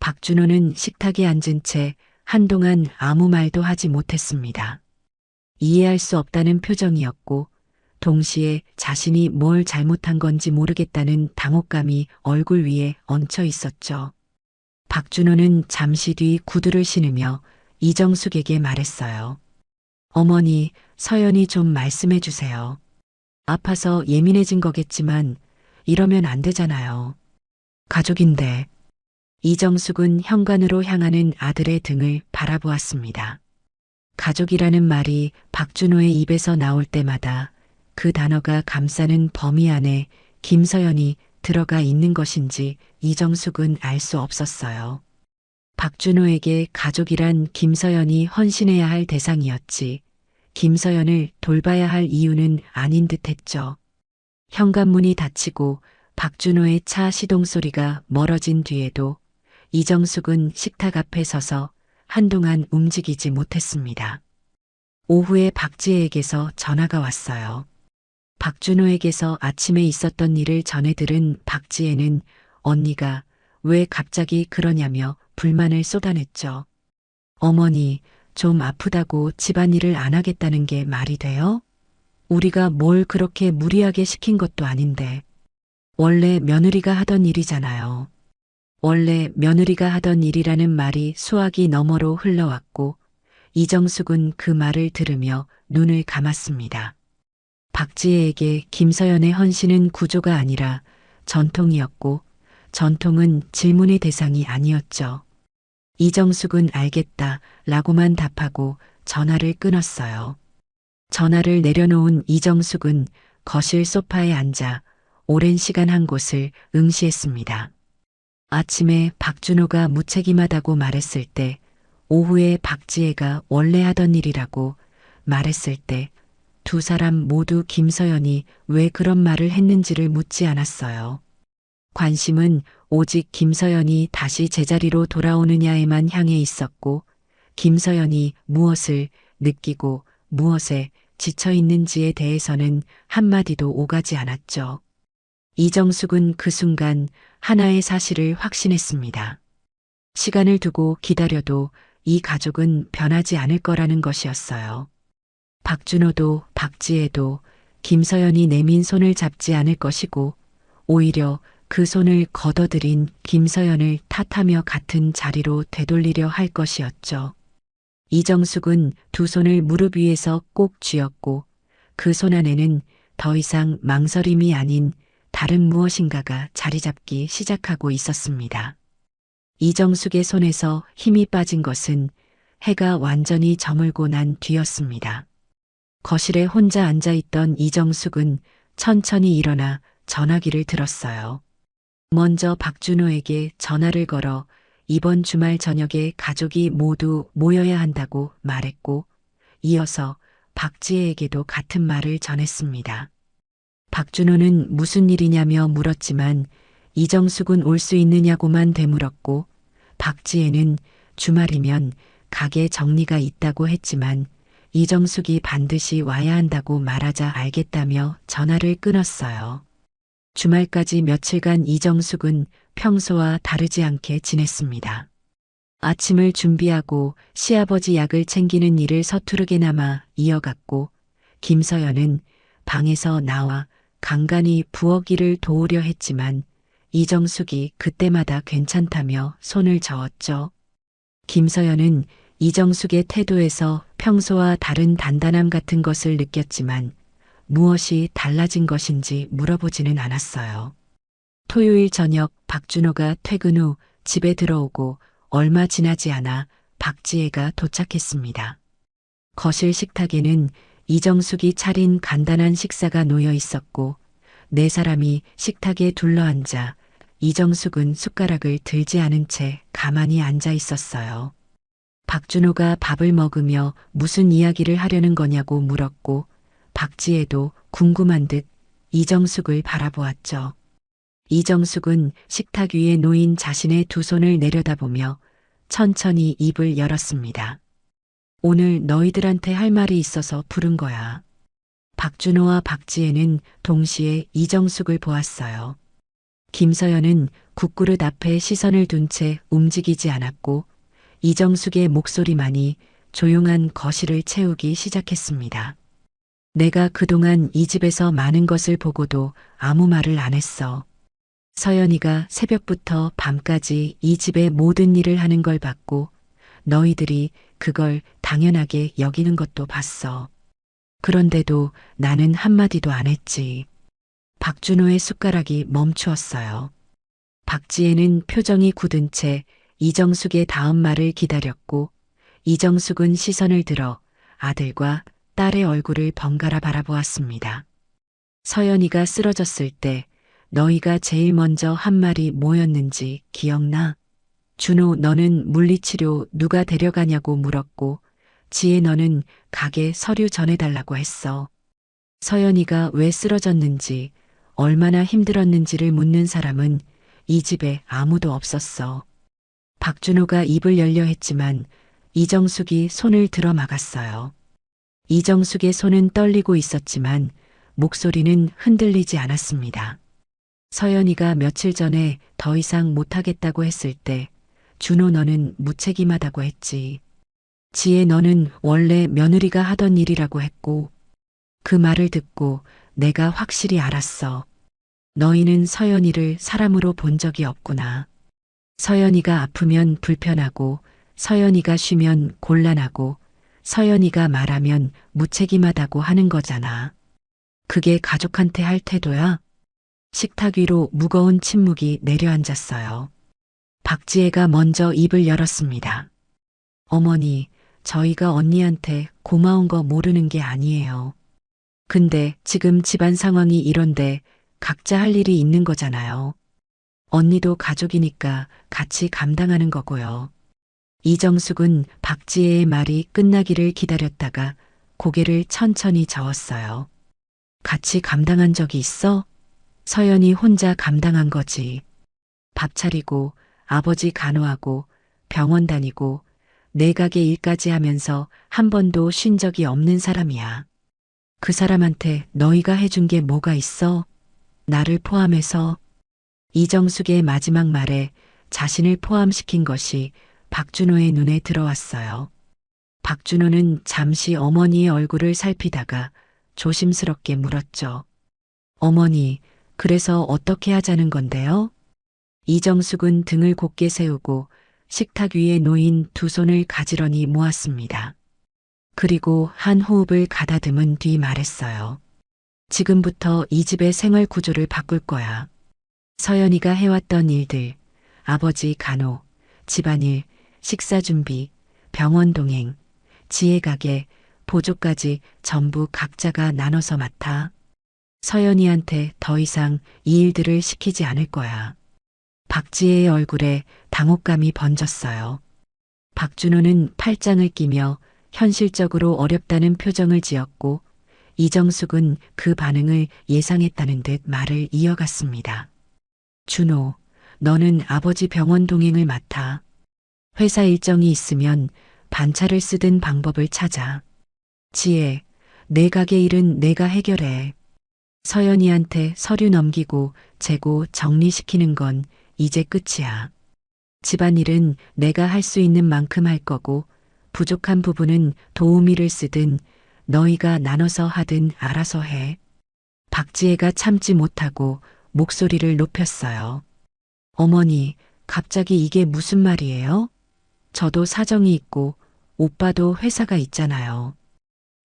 박준호는 식탁에 앉은 채 한동안 아무 말도 하지 못했습니다. 이해할 수 없다는 표정이었고 동시에 자신이 뭘 잘못한 건지 모르겠다는 당혹감이 얼굴 위에 얹혀 있었죠. 박준호는 잠시 뒤 구두를 신으며 이정숙에게 말했어요. 어머니, 서연이 좀 말씀해 주세요. 아파서 예민해진 거겠지만 이러면 안 되잖아요. 가족인데. 이정숙은 현관으로 향하는 아들의 등을 바라보았습니다. 가족이라는 말이 박준호의 입에서 나올 때마다 그 단어가 감싸는 범위 안에 김서연이 들어가 있는 것인지 이정숙은 알 수 없었어요. 박준호에게 가족이란 김서연이 헌신해야 할 대상이었지, 김서연을 돌봐야 할 이유는 아닌 듯 했죠. 현관문이 닫히고 박준호의 차 시동 소리가 멀어진 뒤에도 이정숙은 식탁 앞에 서서 한동안 움직이지 못했습니다. 오후에 박지혜에게서 전화가 왔어요. 박준호에게서 아침에 있었던 일을 전해 들은 박지혜는 언니가 왜 갑자기 그러냐며 불만을 쏟아냈죠. 어머니, 좀 아프다고 집안일을 안 하겠다는 게 말이 돼요? 우리가 뭘 그렇게 무리하게 시킨 것도 아닌데. 원래 며느리가 하던 일이잖아요. 원래 며느리가 하던 일이라는 말이 수화기 너머로 흘러왔고 이정숙은 그 말을 들으며 눈을 감았습니다. 박지혜에게 김서연의 헌신은 구조가 아니라 전통이었고 전통은 질문의 대상이 아니었죠. 이정숙은 알겠다 라고만 답하고 전화를 끊었어요. 전화를 내려놓은 이정숙은 거실 소파에 앉아 오랜 시간 한 곳을 응시했습니다. 아침에 박준호가 무책임하다고 말했을 때, 오후에 박지혜가 원래 하던 일이라고 말했을 때, 두 사람 모두 김서연이 왜 그런 말을 했는지를 묻지 않았어요. 관심은 오직 김서연이 다시 제자리로 돌아오느냐에만 향해 있었고, 김서연이 무엇을 느끼고 무엇에 지쳐 있는지에 대해서는 한마디도 오가지 않았죠. 이정숙은 그 순간 하나의 사실을 확신했습니다. 시간을 두고 기다려도 이 가족은 변하지 않을 거라는 것이었어요. 박준호도 박지혜도 김서연이 내민 손을 잡지 않을 것이고 오히려 그 손을 걷어들인 김서연을 탓하며 같은 자리로 되돌리려 할 것이었죠. 이정숙은 두 손을 무릎 위에서 꼭 쥐었고 그 손 안에는 더 이상 망설임이 아닌 다른 무엇인가가 자리 잡기 시작하고 있었습니다. 이정숙의 손에서 힘이 빠진 것은 해가 완전히 저물고 난 뒤였습니다. 거실에 혼자 앉아있던 이정숙은 천천히 일어나 전화기를 들었어요. 먼저 박준호에게 전화를 걸어 이번 주말 저녁에 가족이 모두 모여야 한다고 말했고 이어서 박지혜에게도 같은 말을 전했습니다. 박준호는 무슨 일이냐며 물었지만 이정숙은 올 수 있느냐고만 되물었고 박지혜는 주말이면 가게 정리가 있다고 했지만 이정숙이 반드시 와야 한다고 말하자 알겠다며 전화를 끊었어요. 주말까지 며칠간 이정숙은 평소와 다르지 않게 지냈습니다. 아침을 준비하고 시아버지 약을 챙기는 일을 서투르게나마 이어갔고 김서연은 방에서 나와 간간히 부엌일을 도우려 했지만 이정숙이 그때마다 괜찮다며 손을 저었죠. 김서연은 이정숙의 태도에서 평소와 다른 단단함 같은 것을 느꼈지만 무엇이 달라진 것인지 물어보지는 않았어요. 토요일 저녁 박준호가 퇴근 후 집에 들어오고 얼마 지나지 않아 박지혜가 도착했습니다. 거실 식탁에는 이정숙이 차린 간단한 식사가 놓여 있었고 네 사람이 식탁에 둘러앉아 이정숙은 숟가락을 들지 않은 채 가만히 앉아 있었어요. 박준호가 밥을 먹으며 무슨 이야기를 하려는 거냐고 물었고 박지혜도 궁금한 듯 이정숙을 바라보았죠. 이정숙은 식탁 위에 놓인 자신의 두 손을 내려다보며 천천히 입을 열었습니다. 오늘 너희들한테 할 말이 있어서 부른 거야. 박준호와 박지혜는 동시에 이정숙을 보았어요. 김서연은 국그릇 앞에 시선을 둔 채 움직이지 않았고 이정숙의 목소리만이 조용한 거실을 채우기 시작했습니다. 내가 그동안 이 집에서 많은 것을 보고도 아무 말을 안 했어. 서연이가 새벽부터 밤까지 이 집의 모든 일을 하는 걸 봤고 너희들이 그걸 당연하게 여기는 것도 봤어. 그런데도 나는 한마디도 안 했지. 박준호의 숟가락이 멈추었어요. 박지혜는 표정이 굳은 채 이정숙의 다음 말을 기다렸고 이정숙은 시선을 들어 아들과 딸의 얼굴을 번갈아 바라보았습니다. 서연이가 쓰러졌을 때 너희가 제일 먼저 한 말이 뭐였는지 기억나? 준호 너는 물리치료 누가 데려가냐고 물었고 지혜 너는 가게 서류 전해달라고 했어. 서연이가 왜 쓰러졌는지 얼마나 힘들었는지를 묻는 사람은 이 집에 아무도 없었어. 박준호가 입을 열려 했지만 이정숙이 손을 들어 막았어요. 이정숙의 손은 떨리고 있었지만 목소리는 흔들리지 않았습니다. 서연이가 며칠 전에 더 이상 못하겠다고 했을 때 준호 너는 무책임하다고 했지. 지혜 너는 원래 며느리가 하던 일이라고 했고 그 말을 듣고 내가 확실히 알았어. 너희는 서연이를 사람으로 본 적이 없구나. 서연이가 아프면 불편하고 서연이가 쉬면 곤란하고 서연이가 말하면 무책임하다고 하는 거잖아. 그게 가족한테 할 태도야? 식탁 위로 무거운 침묵이 내려앉았어요. 박지혜가 먼저 입을 열었습니다. 어머니, 저희가 언니한테 고마운 거 모르는 게 아니에요. 근데 지금 집안 상황이 이런데 각자 할 일이 있는 거잖아요. 언니도 가족이니까 같이 감당하는 거고요. 이정숙은 박지혜의 말이 끝나기를 기다렸다가 고개를 천천히 저었어요. 같이 감당한 적이 있어? 서연이 혼자 감당한 거지. 밥 차리고 아버지 간호하고 병원 다니고 내가게 일까지 하면서 한 번도 쉰 적이 없는 사람이야. 그 사람한테 너희가 해준 게 뭐가 있어? 나를 포함해서. 이정숙의 마지막 말에 자신을 포함시킨 것이 박준호의 눈에 들어왔어요. 박준호는 잠시 어머니의 얼굴을 살피다가 조심스럽게 물었죠. 어머니, 그래서 어떻게 하자는 건데요? 이정숙은 등을 곧게 세우고 식탁 위에 놓인 두 손을 가지런히 모았습니다. 그리고 한 호흡을 가다듬은 뒤 말했어요. 지금부터 이 집의 생활 구조를 바꿀 거야. 서연이가 해왔던 일들, 아버지 간호, 집안일, 식사 준비, 병원 동행, 지혜 가게, 보조까지 전부 각자가 나눠서 맡아. 서연이한테 더 이상 이 일들을 시키지 않을 거야. 박지혜의 얼굴에 당혹감이 번졌어요. 박준호는 팔짱을 끼며 현실적으로 어렵다는 표정을 지었고 이정숙은 그 반응을 예상했다는 듯 말을 이어갔습니다. 준호, 너는 아버지 병원 동행을 맡아. 회사 일정이 있으면 반차를 쓰든 방법을 찾아. 지혜, 내 가게 일은 내가 해결해. 서연이한테 서류 넘기고 재고 정리시키는 건 이제 끝이야. 집안일은 내가 할 수 있는 만큼 할 거고 부족한 부분은 도우미를 쓰든 너희가 나눠서 하든 알아서 해. 박지혜가 참지 못하고 목소리를 높였어요. 어머니, 갑자기 이게 무슨 말이에요? 저도 사정이 있고 오빠도 회사가 있잖아요.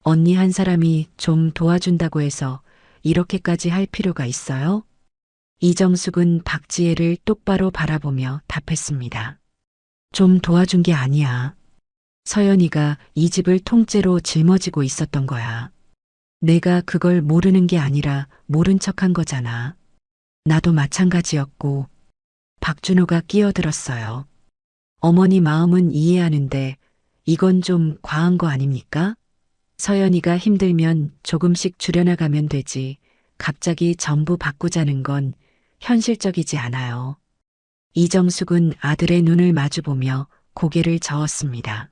언니 한 사람이 좀 도와준다고 해서 이렇게까지 할 필요가 있어요? 이정숙은 박지혜를 똑바로 바라보며 답했습니다. 좀 도와준 게 아니야. 서연이가 이 집을 통째로 짊어지고 있었던 거야. 내가 그걸 모르는 게 아니라 모른 척한 거잖아. 나도 마찬가지였고. 박준호가 끼어들었어요. 어머니 마음은 이해하는데 이건 좀 과한 거 아닙니까? 서연이가 힘들면 조금씩 줄여나가면 되지. 갑자기 전부 바꾸자는 건 현실적이지 않아요. 이정숙은 아들의 눈을 마주보며 고개를 저었습니다.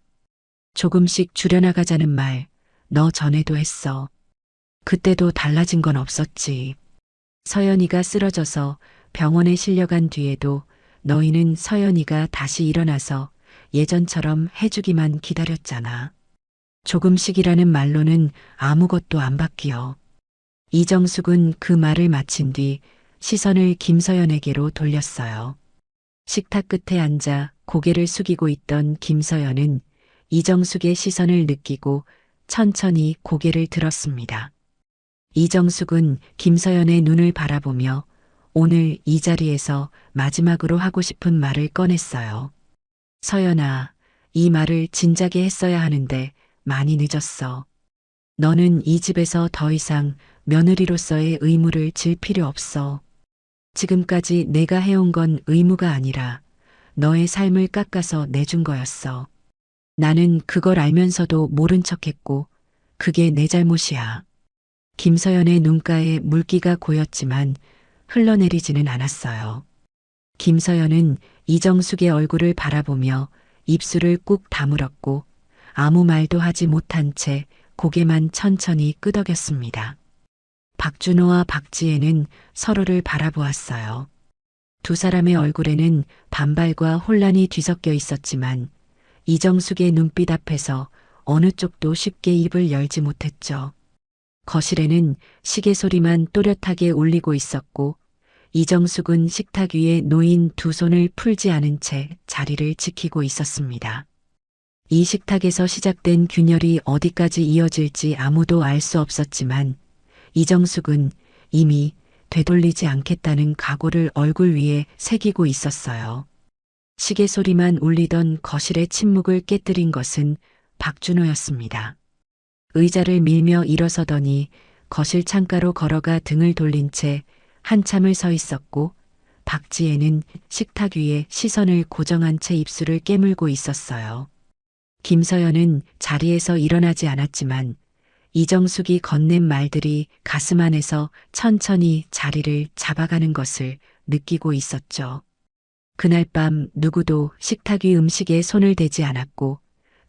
조금씩 줄여나가자는 말, 너 전에도 했어. 그때도 달라진 건 없었지. 서연이가 쓰러져서 병원에 실려간 뒤에도 너희는 서연이가 다시 일어나서 예전처럼 해주기만 기다렸잖아. 조금씩이라는 말로는 아무것도 안 바뀌어. 이정숙은 그 말을 마친 뒤 시선을 김서연에게로 돌렸어요. 식탁 끝에 앉아 고개를 숙이고 있던 김서연은 이정숙의 시선을 느끼고 천천히 고개를 들었습니다. 이정숙은 김서연의 눈을 바라보며 오늘 이 자리에서 마지막으로 하고 싶은 말을 꺼냈어요. 서연아, 이 말을 진작에 했어야 하는데 많이 늦었어. 너는 이 집에서 더 이상 며느리로서의 의무를 질 필요 없어. 지금까지 내가 해온 건 의무가 아니라 너의 삶을 깎아서 내준 거였어. 나는 그걸 알면서도 모른 척했고 그게 내 잘못이야. 김서연의 눈가에 물기가 고였지만 흘러내리지는 않았어요. 김서연은 이정숙의 얼굴을 바라보며 입술을 꾹 다물었고 아무 말도 하지 못한 채 고개만 천천히 끄덕였습니다. 박준호와 박지혜는 서로를 바라보았어요. 두 사람의 얼굴에는 반발과 혼란이 뒤섞여 있었지만 이정숙의 눈빛 앞에서 어느 쪽도 쉽게 입을 열지 못했죠. 거실에는 시계 소리만 또렷하게 울리고 있었고 이정숙은 식탁 위에 놓인 두 손을 풀지 않은 채 자리를 지키고 있었습니다. 이 식탁에서 시작된 균열이 어디까지 이어질지 아무도 알 수 없었지만 이정숙은 이미 되돌리지 않겠다는 각오를 얼굴 위에 새기고 있었어요. 시계 소리만 울리던 거실의 침묵을 깨뜨린 것은 박준호였습니다. 의자를 밀며 일어서더니 거실 창가로 걸어가 등을 돌린 채 한참을 서 있었고 박지혜는 식탁 위에 시선을 고정한 채 입술을 깨물고 있었어요. 김서연은 자리에서 일어나지 않았지만 이정숙이 건넨 말들이 가슴 안에서 천천히 자리를 잡아가는 것을 느끼고 있었죠. 그날 밤 누구도 식탁 위 음식에 손을 대지 않았고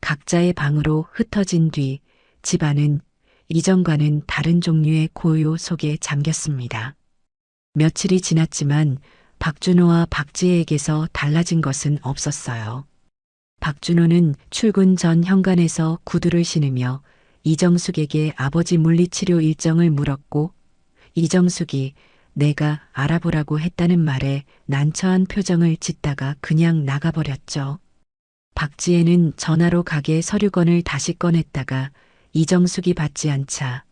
각자의 방으로 흩어진 뒤 집안은 이전과는 다른 종류의 고요 속에 잠겼습니다. 며칠이 지났지만 박준호와 박지혜에게서 달라진 것은 없었어요. 박준호는 출근 전 현관에서 구두를 신으며 이정숙에게 아버지 물리치료 일정을 물었고 이정숙이 내가 알아보라고 했다는 말에 난처한 표정을 짓다가 그냥 나가버렸죠. 박지혜는 전화로 가게 서류건을 다시 꺼냈다가 이정숙이 받지 않자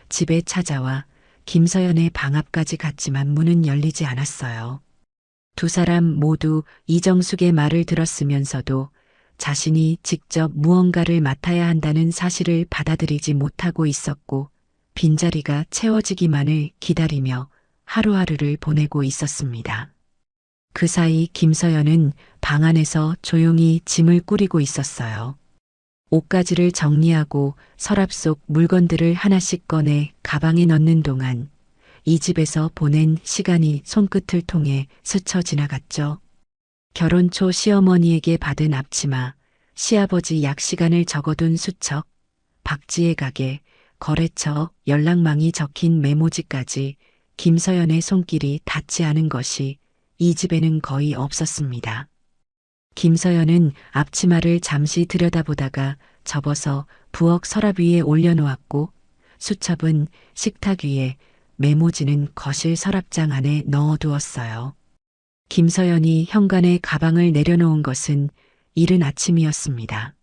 집에 찾아와 김서연의 방 앞까지 갔지만 문은 열리지 않았어요. 두 사람 모두 이정숙의 말을 들었으면서도 자신이 직접 무언가를 맡아야 한다는 사실을 받아들이지 못하고 있었고 빈자리가 채워지기만을 기다리며 하루하루를 보내고 있었습니다. 그 사이 김서연은 방 안에서 조용히 짐을 꾸리고 있었어요. 옷가지를 정리하고 서랍 속 물건들을 하나씩 꺼내 가방에 넣는 동안 이 집에서 보낸 시간이 손끝을 통해 스쳐 지나갔죠. 결혼 초 시어머니에게 받은 앞치마, 시아버지 약시간을 적어둔 수첩, 박지혜 가게, 거래처, 연락망이 적힌 메모지까지 김서연의 손길이 닿지 않은 것이 이 집에는 거의 없었습니다. 김서연은 앞치마를 잠시 들여다보다가 접어서 부엌 서랍 위에 올려놓았고 수첩은 식탁 위에 메모지는 거실 서랍장 안에 넣어두었어요. 김서연이 현관에 가방을 내려놓은 것은 이른 아침이었습니다.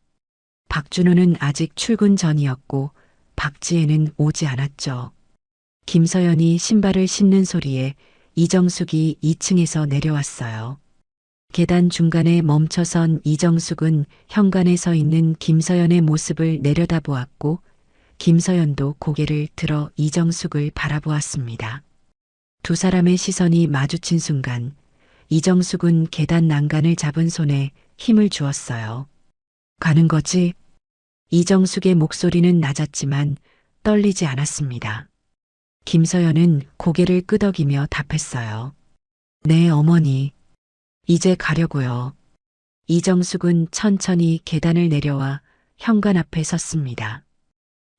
박준호는 아직 출근 전이었고 박지혜는 오지 않았죠. 김서연이 신발을 신는 소리에 이정숙이 2층에서 내려왔어요. 계단 중간에 멈춰선 이정숙은 현관에 서 있는 김서연의 모습을 내려다보았고 김서연도 고개를 들어 이정숙을 바라보았습니다. 두 사람의 시선이 마주친 순간 이정숙은 계단 난간을 잡은 손에 힘을 주었어요. 가는 거지? 이정숙의 목소리는 낮았지만 떨리지 않았습니다. 김서연은 고개를 끄덕이며 답했어요. 네, 어머니. 이제 가려고요. 이정숙은 천천히 계단을 내려와 현관 앞에 섰습니다.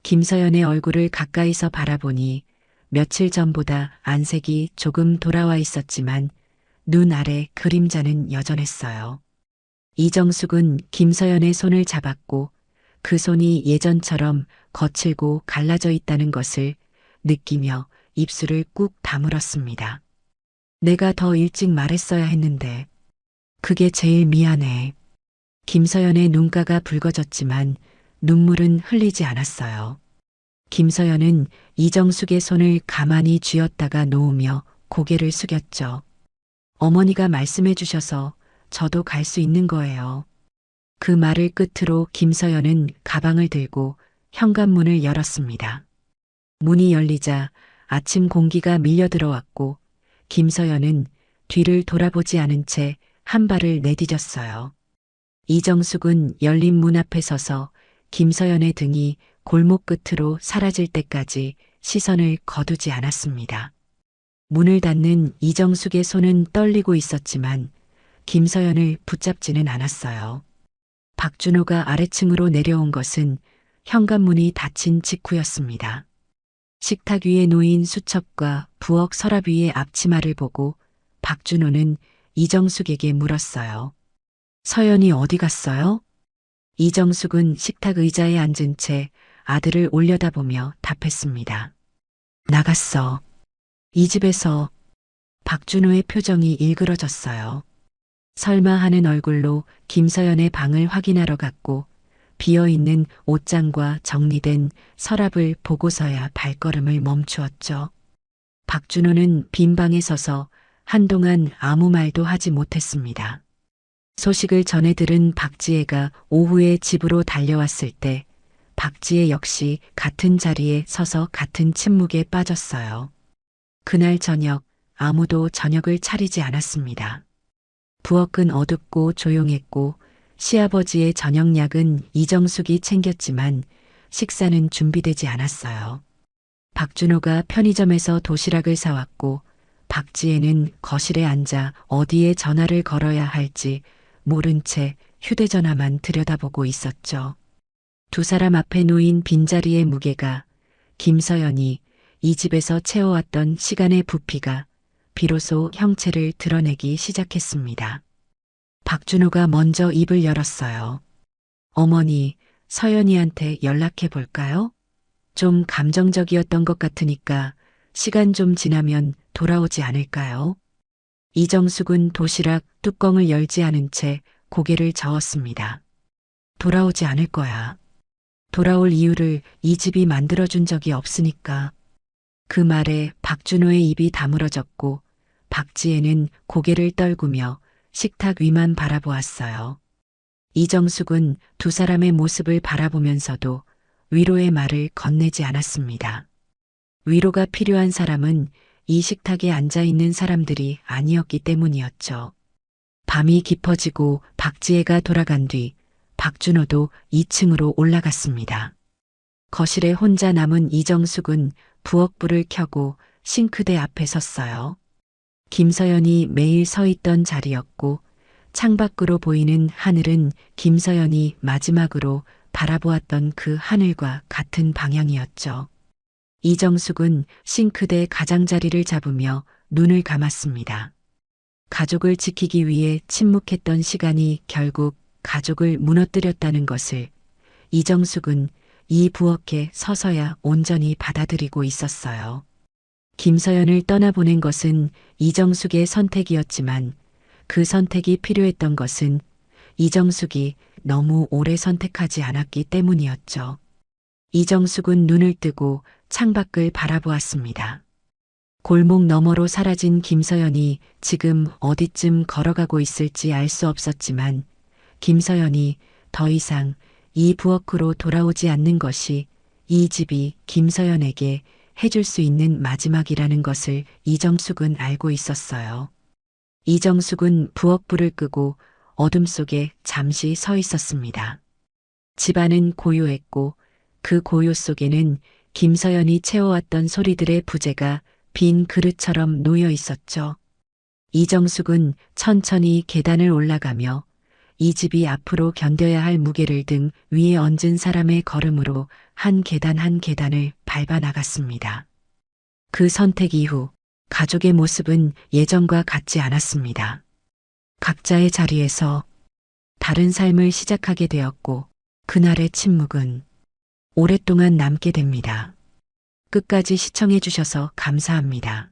김서연의 얼굴을 가까이서 바라보니 며칠 전보다 안색이 조금 돌아와 있었지만 눈 아래 그림자는 여전했어요. 이정숙은 김서연의 손을 잡았고 그 손이 예전처럼 거칠고 갈라져 있다는 것을 느끼며 입술을 꾹 다물었습니다. 내가 더 일찍 말했어야 했는데 그게 제일 미안해. 김서연의 눈가가 붉어졌지만 눈물은 흘리지 않았어요. 김서연은 이정숙의 손을 가만히 쥐었다가 놓으며 고개를 숙였죠. 어머니가 말씀해 주셔서 저도 갈 수 있는 거예요. 그 말을 끝으로 김서연은 가방을 들고 현관문을 열었습니다. 문이 열리자 아침 공기가 밀려 들어왔고 김서연은 뒤를 돌아보지 않은 채 한 발을 내디뎠어요. 이정숙은 열린 문 앞에 서서 김서연의 등이 골목 끝으로 사라질 때까지 시선을 거두지 않았습니다. 문을 닫는 이정숙의 손은 떨리고 있었지만 김서연을 붙잡지는 않았어요. 박준호가 아래층으로 내려온 것은 현관문이 닫힌 직후였습니다. 식탁 위에 놓인 수첩과 부엌 서랍 위의 앞치마를 보고 박준호는 이정숙에게 물었어요. 서연이 어디 갔어요? 이정숙은 식탁 의자에 앉은 채 아들을 올려다보며 답했습니다. 나갔어. 이 집에서. 박준호의 표정이 일그러졌어요. 설마 하는 얼굴로 김서연의 방을 확인하러 갔고 비어있는 옷장과 정리된 서랍을 보고서야 발걸음을 멈추었죠. 박준호는 빈 방에 서서 한동안 아무 말도 하지 못했습니다. 소식을 전해 들은 박지혜가 오후에 집으로 달려왔을 때 박지혜 역시 같은 자리에 서서 같은 침묵에 빠졌어요. 그날 저녁 아무도 저녁을 차리지 않았습니다. 부엌은 어둡고 조용했고 시아버지의 저녁약은 이정숙이 챙겼지만 식사는 준비되지 않았어요. 박준호가 편의점에서 도시락을 사왔고 박지혜는 거실에 앉아 어디에 전화를 걸어야 할지 모른 채 휴대전화만 들여다보고 있었죠. 두 사람 앞에 놓인 빈자리의 무게가 김서연이 이 집에서 채워왔던 시간의 부피가 비로소 형체를 드러내기 시작했습니다. 박준호가 먼저 입을 열었어요. 어머니, 서연이한테 연락해 볼까요? 좀 감정적이었던 것 같으니까 시간 좀 지나면 돌아오지 않을까요? 이정숙은 도시락 뚜껑을 열지 않은 채 고개를 저었습니다. 돌아오지 않을 거야. 돌아올 이유를 이 집이 만들어준 적이 없으니까. 그 말에 박준호의 입이 다물어졌고 박지혜는 고개를 떨구며 식탁 위만 바라보았어요. 이정숙은 두 사람의 모습을 바라보면서도 위로의 말을 건네지 않았습니다. 위로가 필요한 사람은 이 식탁에 앉아있는 사람들이 아니었기 때문이었죠. 밤이 깊어지고 박지혜가 돌아간 뒤 박준호도 2층으로 올라갔습니다. 거실에 혼자 남은 이정숙은 부엌불을 켜고 싱크대 앞에 섰어요. 김서연이 매일 서 있던 자리였고 창밖으로 보이는 하늘은 김서연이 마지막으로 바라보았던 그 하늘과 같은 방향이었죠. 이정숙은 싱크대 가장자리를 잡으며 눈을 감았습니다. 가족을 지키기 위해 침묵했던 시간이 결국 가족을 무너뜨렸다는 것을 이정숙은 이 부엌에 서서야 온전히 받아들이고 있었어요. 김서연을 떠나보낸 것은 이정숙의 선택이었지만 그 선택이 필요했던 것은 이정숙이 너무 오래 선택하지 않았기 때문이었죠. 이정숙은 눈을 뜨고 창밖을 바라보았습니다. 골목 너머로 사라진 김서연이 지금 어디쯤 걸어가고 있을지 알 수 없었지만 김서연이 더 이상 이 부엌으로 돌아오지 않는 것이 이 집이 김서연에게 해줄 수 있는 마지막이라는 것을 이정숙은 알고 있었어요. 이정숙은 부엌불을 끄고 어둠 속에 잠시 서 있었습니다. 집안은 고요했고 그 고요 속에는 김서연이 채워왔던 소리들의 부재가 빈 그릇처럼 놓여 있었죠. 이정숙은 천천히 계단을 올라가며 이 집이 앞으로 견뎌야 할 무게를 등 위에 얹은 사람의 걸음으로 한 계단 한 계단을 밟아 나갔습니다. 그 선택 이후 가족의 모습은 예전과 같지 않았습니다. 각자의 자리에서 다른 삶을 시작하게 되었고 그날의 침묵은 오랫동안 남게 됩니다. 끝까지 시청해 주셔서 감사합니다.